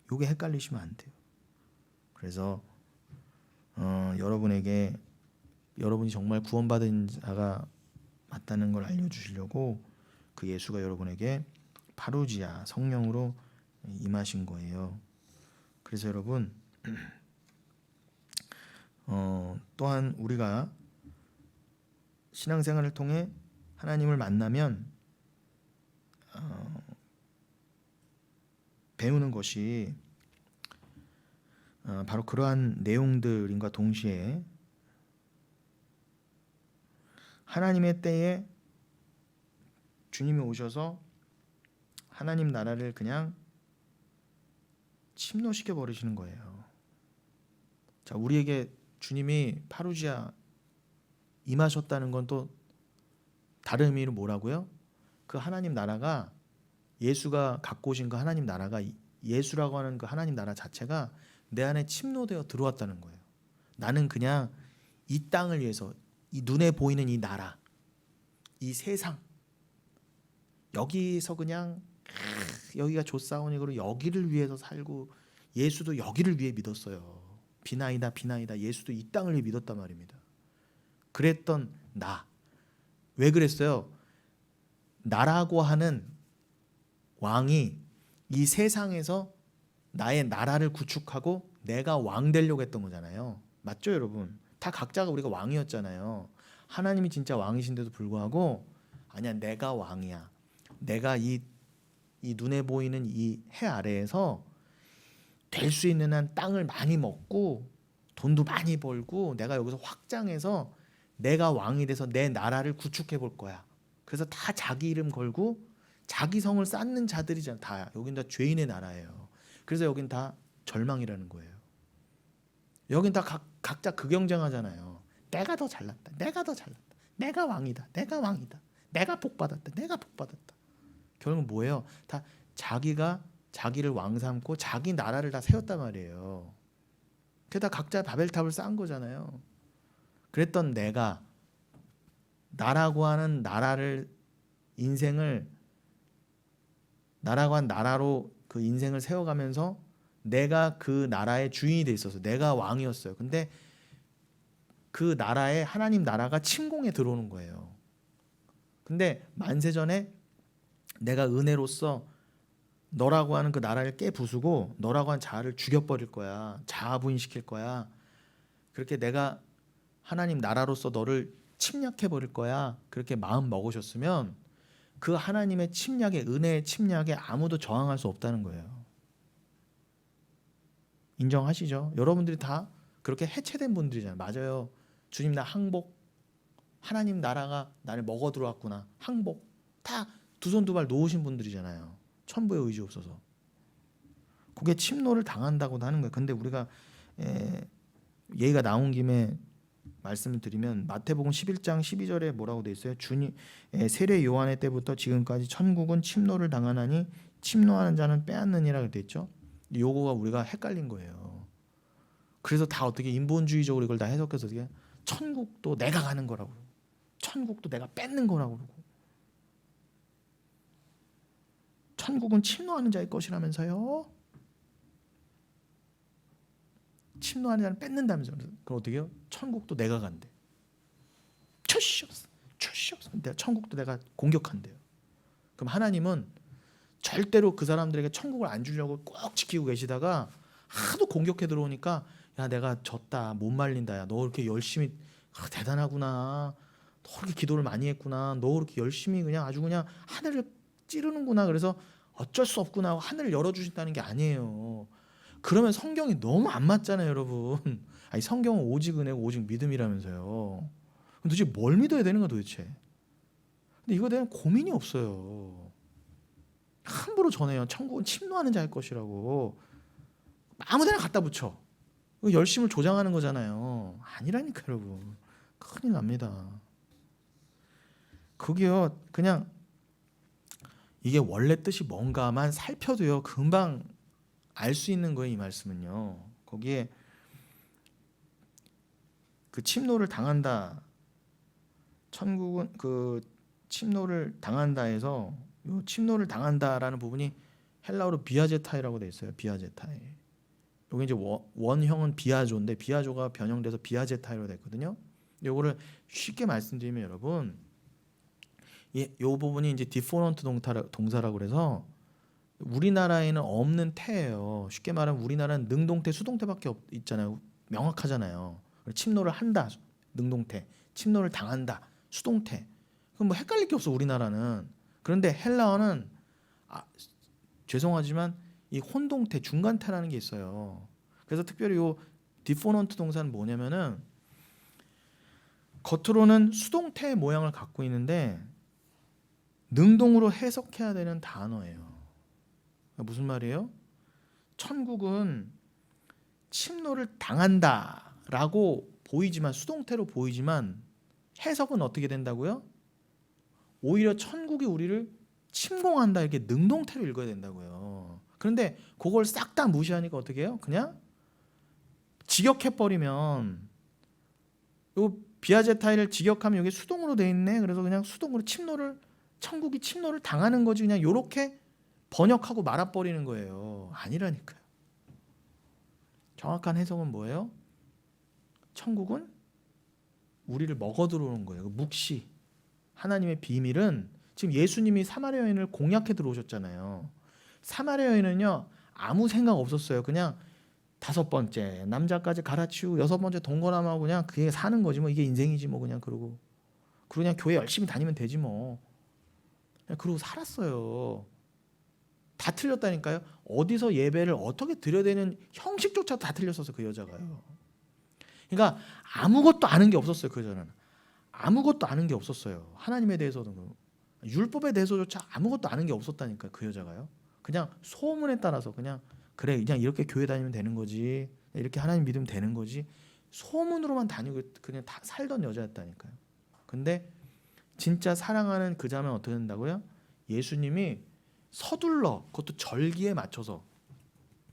요게 헷갈리시면 안 돼요. 그래서 여러분에게 여러분이 정말 구원받은 자가 맞다는 걸 알려주시려고 그 예수가 여러분에게 파루지아 성령으로 임하신 거예요. 그래서 여러분 또한 우리가 신앙생활을 통해 하나님을 만나면 배우는 것이 바로 그러한 내용들인과 동시에 하나님의 때에 주님이 오셔서 하나님 나라를 그냥 침노시켜 버리시는 거예요. 자, 우리에게 주님이 파루지아 임하셨다는 건 또 다른 의미로 뭐라고요? 그 하나님 나라가 예수가 갖고 오신 그 하나님 나라가 예수라고 하는 그 하나님 나라 자체가 내 안에 침노되어 들어왔다는 거예요. 나는 그냥 이 땅을 위해서 이 눈에 보이는 이 나라, 이 세상 여기서 그냥 여기가 좋사오니 여기를 위해서 살고 예수도 여기를 위해 믿었어요. 비나이다 예수도 이 땅을 위해 믿었단 말입니다. 그랬던 나. 왜 그랬어요? 나라고 하는 왕이 이 세상에서 나의 나라를 구축하고 내가 왕 되려고 했던 거잖아요. 맞죠, 여러분? 다 각자가 우리가 왕이었잖아요. 하나님이 진짜 왕이신데도 불구하고 아니야, 내가 왕이야. 내가 이 눈에 보이는 이 해 아래에서 될 수 있는 한 땅을 많이 먹고 돈도 많이 벌고 내가 여기서 확장해서 내가 왕이 돼서 내 나라를 구축해 볼 거야. 그래서 다 자기 이름 걸고 자기 성을 쌓는 자들이잖아. 다 여긴 다 죄인의 나라예요. 그래서 여긴 다 절망이라는 거예요. 여긴 다 각자 그 경쟁하잖아요. 내가 더 잘났다. 내가 더 잘났다. 내가 왕이다. 내가 왕이다. 내가 복받았다. 내가 복받았다. 결국은 뭐예요? 다 자기가 자기를 왕 삼고 자기 나라를 다 세웠단 말이에요. 그게 다 각자 바벨탑을 쌓은 거잖아요. 그랬던 내가 나라고 하는 나라를 인생을 나라고 한 나라로 그 인생을 세워가면서 내가 그 나라의 주인이 돼 있어서 내가 왕이었어요. 근데 그 나라에 하나님 나라가 침공에 들어오는 거예요. 근데 만세전에 내가 은혜로서 너라고 하는 그 나라를 깨부수고 너라고 하는 자아를 죽여버릴 거야. 자아 부인시킬 거야. 그렇게 내가 하나님 나라로서 너를 침략해버릴 거야. 그렇게 마음 먹으셨으면 그 하나님의 침략에, 은혜의 침략에 아무도 저항할 수 없다는 거예요. 인정하시죠? 여러분들이 다 그렇게 해체된 분들이잖아요. 맞아요. 주님 나 항복. 하나님 나라가 나를 먹어 들어왔구나. 항복. 다 두 손 두 발 놓으신 분들이잖아요. 천부의 의지 없어서. 그게 침노를 당한다고도 하는 거예요. 근데 우리가 얘기가 나온 김에 말씀을 드리면 마태복음 11장 12절에 뭐라고 돼 있어요? 주님 세례 요한의 때부터 지금까지 천국은 침노를 당하나니 침노하는 자는 빼앗느니라 돼 있죠. 요거가 우리가 헷갈린 거예요. 그래서 다 어떻게 인본주의적으로 이걸 다 해석해서 어떻게 천국도 내가 가는 거라고, 천국도 내가 뺏는 거라고 그러고, 천국은 침노하는 자의 것이라면서요. 침노하는 자는 뺏는다면서. 그럼 어떻게 해요? 천국도 내가 간대. 추시옵소서. 천국도 내가 공격한대요. 그럼 하나님은 절대로 그 사람들에게 천국을 안 주려고 꼭 지키고 계시다가 하도 공격해 들어오니까 야 내가 졌다, 못 말린다, 야 너 이렇게 열심히 대단하구나, 너 그렇게 기도를 많이 했구나, 너 그렇게 열심히 그냥 아주 그냥 하늘을 찌르는구나, 그래서 어쩔 수 없구나 하고 하늘을 열어주신다는 게 아니에요. 그러면 성경이 너무 안 맞잖아요, 여러분. 아니 성경은 오직 은혜고 오직 믿음이라면서요. 도대체 뭘 믿어야 되는 거야 도대체? 근데 이거에 대한 고민이 없어요. 함부로 전해요. 천국은 침노하는 자의 것이라고 아무데나 갖다 붙여. 열심을 조장하는 거잖아요. 아니라니까 여러분. 큰일 납니다. 그게요 그냥 이게 원래 뜻이 뭔가만 살펴도요 금방 알 수 있는 거예요. 이 말씀은요. 거기에 그 침노를 당한다, 천국은 그 침노를 당한다에서 요 침노를 당한다라는 부분이 헬라어로 비아제타이라고 돼 있어요. 비아제타이. 여기 이제 원형은 비아조인데 비아조가 변형돼서 비아제타이로 됐거든요. 요거를 쉽게 말씀드리면 여러분, 요 부분이 이제 디포넌트 동사라고 그래서 우리나라에는 없는 태예요. 쉽게 말하면 우리나라는 능동태, 수동태밖에 있잖아요. 명확하잖아요. 침노를 한다, 능동태. 침노를 당한다, 수동태. 그럼 뭐 헷갈릴 게 없어 우리나라는. 그런데 헬라어는 죄송하지만 이 혼동태, 중간태라는 게 있어요. 그래서 특별히 요 디포넌트 동사는 뭐냐면은 겉으로는 수동태의 모양을 갖고 있는데 능동으로 해석해야 되는 단어예요. 무슨 말이에요? 천국은 침노를 당한다라고 보이지만, 수동태로 보이지만 해석은 어떻게 된다고요? 오히려 천국이 우리를 침공한다, 이렇게 능동태로 읽어야 된다고요. 그런데 그걸 싹 다 무시하니까 어떻게 해요? 그냥 직역해버리면, 요 비아제타이를 직역하면 여기 수동으로 돼 있네, 그래서 그냥 수동으로 천국이 침노를 당하는 거지, 그냥 요렇게 번역하고 말아버리는 거예요. 아니라니까요. 정확한 해석은 뭐예요? 천국은 우리를 먹어 들어오는 거예요. 묵시. 하나님의 비밀은 지금 예수님이 사마리아 여인을 공략해 들어오셨잖아요. 사마리아 여인은요 아무 생각 없었어요. 그냥 5번째 남자까지 갈아치우고 6번째 동거남하고 그냥 그게 사는 거지 뭐, 이게 인생이지 뭐, 그냥 그러고 그냥 교회 열심히 다니면 되지 뭐, 그냥 그러고 살았어요. 다 틀렸다니까요. 어디서 예배를 어떻게 드려야 되는 형식조차도 다 틀렸어서 그 여자가요. 그러니까 아무것도 아는 게 없었어요. 그 여자는 아무것도 아는 게 없었어요. 하나님에 대해서도 율법에 대해서조차 아무것도 아는 게 없었다니까요. 그 여자가요. 그냥 소문에 따라서 그냥 그래 그냥 이렇게 교회 다니면 되는 거지, 이렇게 하나님 믿으면 되는 거지, 소문으로만 다니고 그냥 다 살던 여자였다니까요. 근데 진짜 사랑하는 그 자면 어떻게 된다고요? 예수님이 서둘러, 그것도 절기에 맞춰서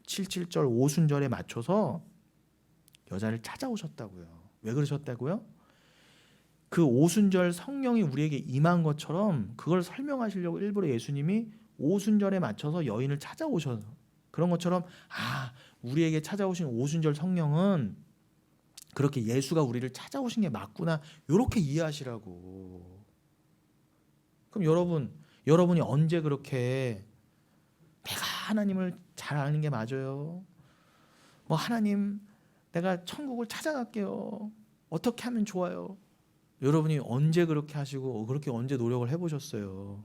77절 오순절에 맞춰서 여자를 찾아오셨다고요. 왜 그러셨다고요? 그 오순절 성령이 우리에게 임한 것처럼 그걸 설명하시려고 일부러 예수님이 오순절에 맞춰서 여인을 찾아오셔서, 그런 것처럼 우리에게 찾아오신 오순절 성령은 그렇게 예수가 우리를 찾아오신 게 맞구나, 이렇게 이해하시라고. 그럼 여러분 여러분이 언제 그렇게 내가 하나님을 잘 아는 게 맞아요? 뭐 하나님 내가 천국을 찾아갈게요. 어떻게 하면 좋아요? 여러분이 언제 그렇게 하시고 그렇게 언제 노력을 해보셨어요?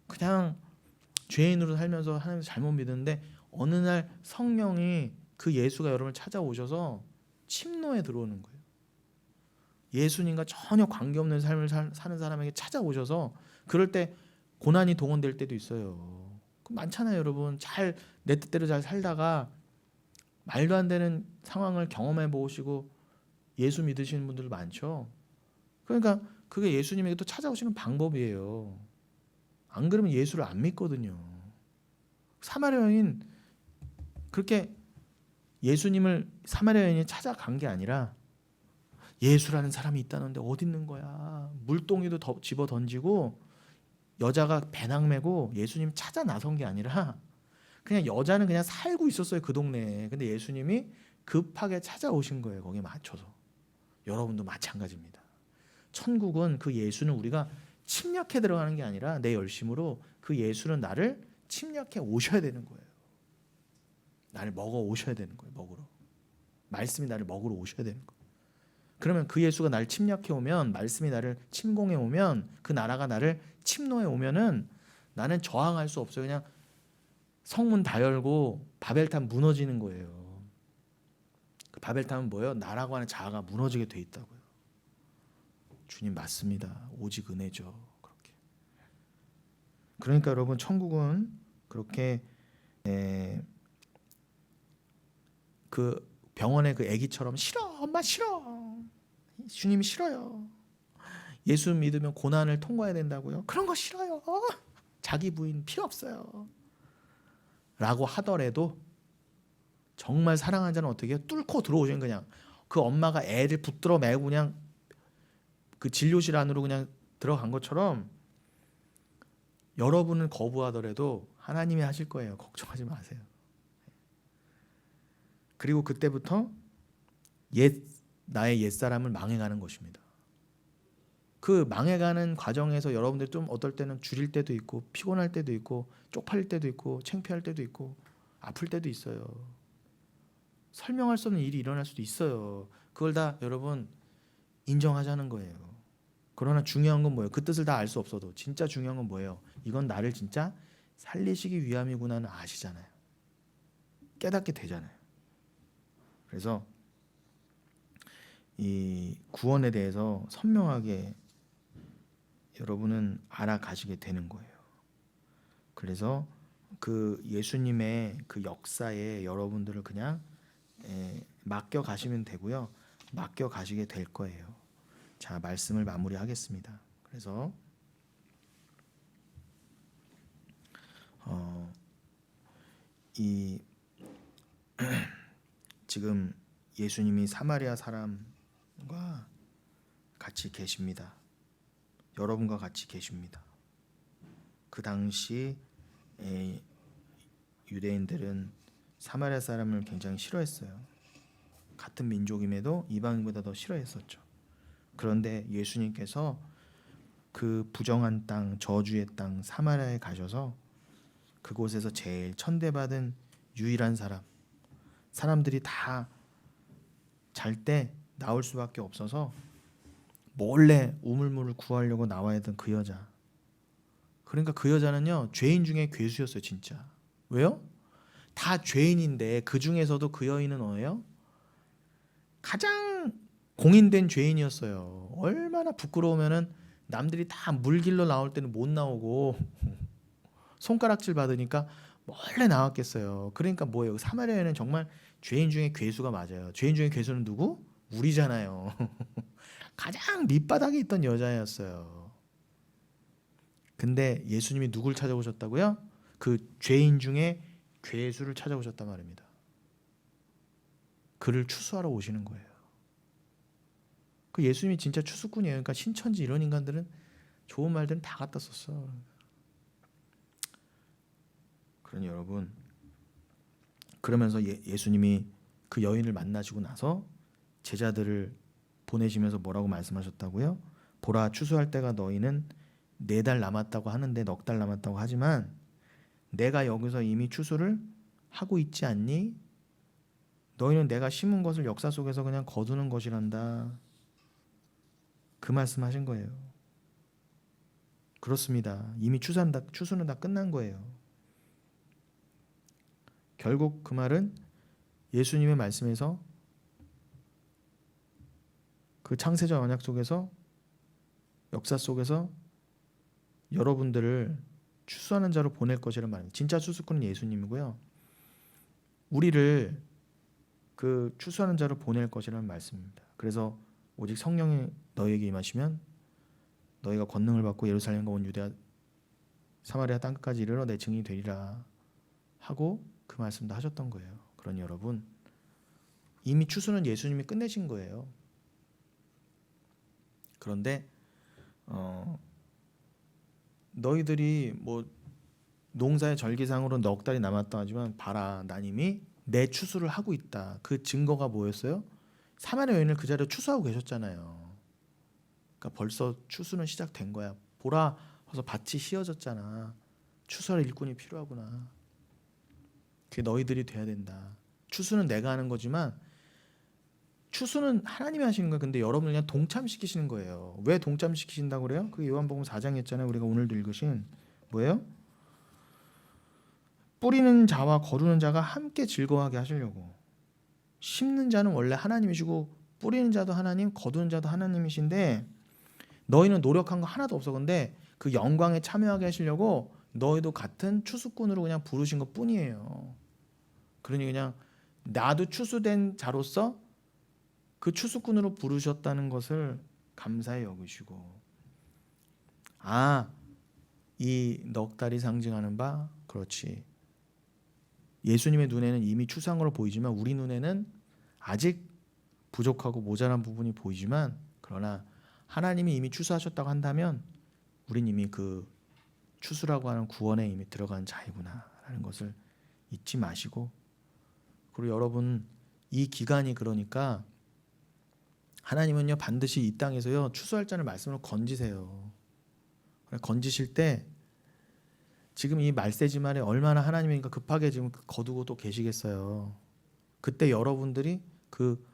그냥 죄인으로 살면서 하나님을 잘못 믿는데 어느 날 성령이 그 예수가 여러분을 찾아오셔서 침노에 들어오는 거예요. 예수님과 전혀 관계없는 삶을 사는 사람에게 찾아오셔서 그럴 때 고난이 동원될 때도 있어요. 많잖아요, 여러분. 잘 내 뜻대로 잘 살다가 말도 안 되는 상황을 경험해 보시고 예수 믿으시는 분들 많죠. 그러니까 그게 예수님에게 또 찾아오시는 방법이에요. 안 그러면 예수를 안 믿거든요. 사마리아 여인 그렇게 예수님을 사마리아 여인이 찾아간 게 아니라 예수라는 사람이 있다는데 어디 있는 거야. 물동이도 집어 던지고 여자가 배낭 메고 예수님 찾아 나선 게 아니라 그냥 여자는 그냥 살고 있었어요, 그 동네에. 근데 예수님이 급하게 찾아오신 거예요, 거기에 맞춰서. 여러분도 마찬가지입니다. 천국은 그 예수는 우리가 침략해 들어가는 게 아니라 내 열심으로 그 예수는 나를 침략해 오셔야 되는 거예요. 나를 먹어 오셔야 되는 거예요, 먹으러. 말씀이 나를 먹으러 오셔야 되는 거예요. 그러면 그 예수가 나를 침략해 오면, 말씀이 나를 침공해 오면, 그 나라가 나를 침노해 오면은 나는 저항할 수 없어요. 그냥 성문 다 열고 바벨탑 무너지는 거예요. 그 바벨탑은 뭐예요? 나라고 하는 자아가 무너지게 돼 있다고요. 주님 맞습니다. 오직 은혜죠. 그렇게. 그러니까 여러분 천국은 그렇게 그 병원의 그 아기처럼 싫어, 엄마 싫어, 주님이 싫어요. 예수 믿으면 고난을 통과해야 된다고요? 그런 거 싫어요. 자기 부인 필요 없어요. 라고 하더라도 정말 사랑하는 자는 어떻게 해요? 뚫고 들어오시는 그냥 그 엄마가 애를 붙들어 매고 그냥 그 진료실 안으로 그냥 들어간 것처럼 여러분은 거부하더라도 하나님이 하실 거예요. 걱정하지 마세요. 그리고 그때부터 나의 옛사람을 망해가는 것입니다. 그 망해가는 과정에서 여러분들이 좀 어떨 때는 줄일 때도 있고 피곤할 때도 있고 쪽팔릴 때도 있고 창피할 때도 있고 아플 때도 있어요. 설명할 수 없는 일이 일어날 수도 있어요. 그걸 다 여러분 인정하자는 거예요. 그러나 중요한 건 뭐예요? 그 뜻을 다 알 수 없어도 진짜 중요한 건 뭐예요? 이건 나를 진짜 살리시기 위함이구나는 아시잖아요. 깨닫게 되잖아요. 그래서 이 구원에 대해서 선명하게 여러분은 알아가시게 되는 거예요. 그래서 그 예수님의 그 역사에 여러분들을 그냥 맡겨 가시면 되고요. 맡겨 가시게 될 거예요. 자, 말씀을 마무리하겠습니다. 그래서 이 지금 예수님이 사마리아 사람과 같이 계십니다. 여러분과 같이 계십니다. 그 당시 유대인들은 사마리아 사람을 굉장히 싫어했어요. 같은 민족임에도 이방인보다 더 싫어했었죠. 그런데 예수님께서 그 부정한 땅, 저주의 땅 사마리아에 가셔서 그곳에서 제일 천대받은 유일한 사람들이 다 잘 때 나올 수밖에 없어서 몰래 우물물을 구하려고 나와야 했던 그 여자. 그러니까 그 여자는요 죄인 중에 괴수였어요. 진짜. 왜요? 다 죄인인데 그 중에서도 그 여인은 뭐예요? 가장 공인된 죄인이었어요. 얼마나 부끄러우면은 남들이 다 물길로 나올 때는 못 나오고 손가락질 받으니까 몰래 나왔겠어요. 그러니까 뭐예요? 사마리아에는 정말 죄인 중에 괴수가 맞아요. 죄인 중에 괴수는 누구? 우리잖아요. 가장 밑바닥에 있던 여자였어요. 근데 예수님이 누굴 찾아오셨다고요? 그 죄인 중에 괴수를 찾아오셨단 말입니다. 그를 추수하러 오시는 거예요. 그 예수님이 진짜 추수꾼이에요. 그러니까 신천지 이런 인간들은 좋은 말들은 다 갖다 썼어. 그러니 여러분, 그러면서 예수님이 그 여인을 만나시고 나서 제자들을 보내시면서 뭐라고 말씀하셨다고요? 보라, 추수할 때가 너희는 4달 남았다고 하는데 넉 달 남았다고 하지만 내가 여기서 이미 추수를 하고 있지 않니? 너희는 내가 심은 것을 역사 속에서 그냥 거두는 것이란다. 그 말씀하신 거예요. 그렇습니다. 이미 추수는 다 끝난 거예요. 결국 그 말은 예수님의 말씀에서 그 창세자 언약 속에서 역사 속에서 여러분들을 추수하는 자로 보낼 것이라는 말입니다. 진짜 추수꾼은 예수님이고요. 우리를 그 추수하는 자로 보낼 것이라는 말씀입니다. 그래서 오직 성령이 너희에게 임하시면 너희가 권능을 받고 예루살렘과 온 유대아 사마리아 땅끝까지 이르러 내 증인이 되리라 하고 그 말씀도 하셨던 거예요. 그러니 여러분, 이미 추수는 예수님이 끝내신 거예요. 그런데 너희들이 뭐 농사의 절기상으로 넉 달이 남았다 하지만 봐라, 난 이미 내 추수를 하고 있다. 그 증거가 뭐였어요? 사마리아 여인을 그 자리에 추수하고 계셨잖아요. 그러니까 벌써 추수는 시작된 거야. 보라, 벌써 밭이 휘어졌잖아. 추수할 일꾼이 필요하구나. 그게 너희들이 돼야 된다. 추수는 내가 하는 거지만 추수는 하나님이 하시는 거예요. 근데 여러분을 그냥 동참시키시는 거예요. 왜 동참시키신다고 그래요? 그 요한복음 4장 했잖아요. 우리가 오늘도 읽으신 뭐예요? 뿌리는 자와 거두는 자가 함께 즐거워하게 하시려고. 심는 자는 원래 하나님이시고 뿌리는 자도 하나님, 거두는 자도 하나님이신데 너희는 노력한 거 하나도 없어. 근데 그 영광에 참여하게 하시려고 너희도 같은 추수꾼으로 그냥 부르신 것 뿐이에요. 그러니 그냥 나도 추수된 자로서 그 추수꾼으로 부르셨다는 것을 감사히 여기시고, 이 넉 달이 상징하는 바, 그렇지. 예수님의 눈에는 이미 추수한 걸로 보이지만 우리 눈에는 아직 부족하고 모자란 부분이 보이지만, 그러나 하나님이 이미 추수하셨다고 한다면 우린 이미 그 추수라고 하는 구원에 이미 들어간 자이구나라는 것을 잊지 마시고, 그리고 여러분 이 기간이 그러니까 하나님은요 반드시 이 땅에서요 추수할 자를 말씀으로 건지세요. 건지실 때 지금 이 말세지말에 얼마나 하나님이니까 급하게 지금 거두고 또 계시겠어요. 그때 여러분들이 그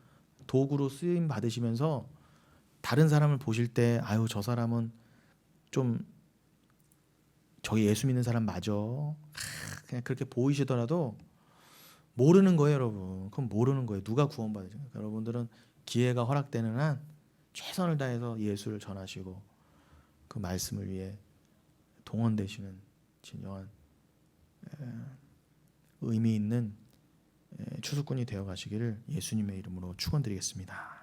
도구로 쓰임 받으시면서 다른 사람을 보실 때 아유 저 사람은 좀 저기 예수 믿는 사람 맞아. 그냥 그렇게 보이시더라도 모르는 거예요, 여러분. 그럼 모르는 거예요. 누가 구원받으죠? 여러분들은 기회가 허락되는 한 최선을 다해서 예수를 전하시고 그 말씀을 위해 동원되시는 진정한 의미 있는 추수꾼이 되어 가시기를 예수님의 이름으로 축원드리겠습니다.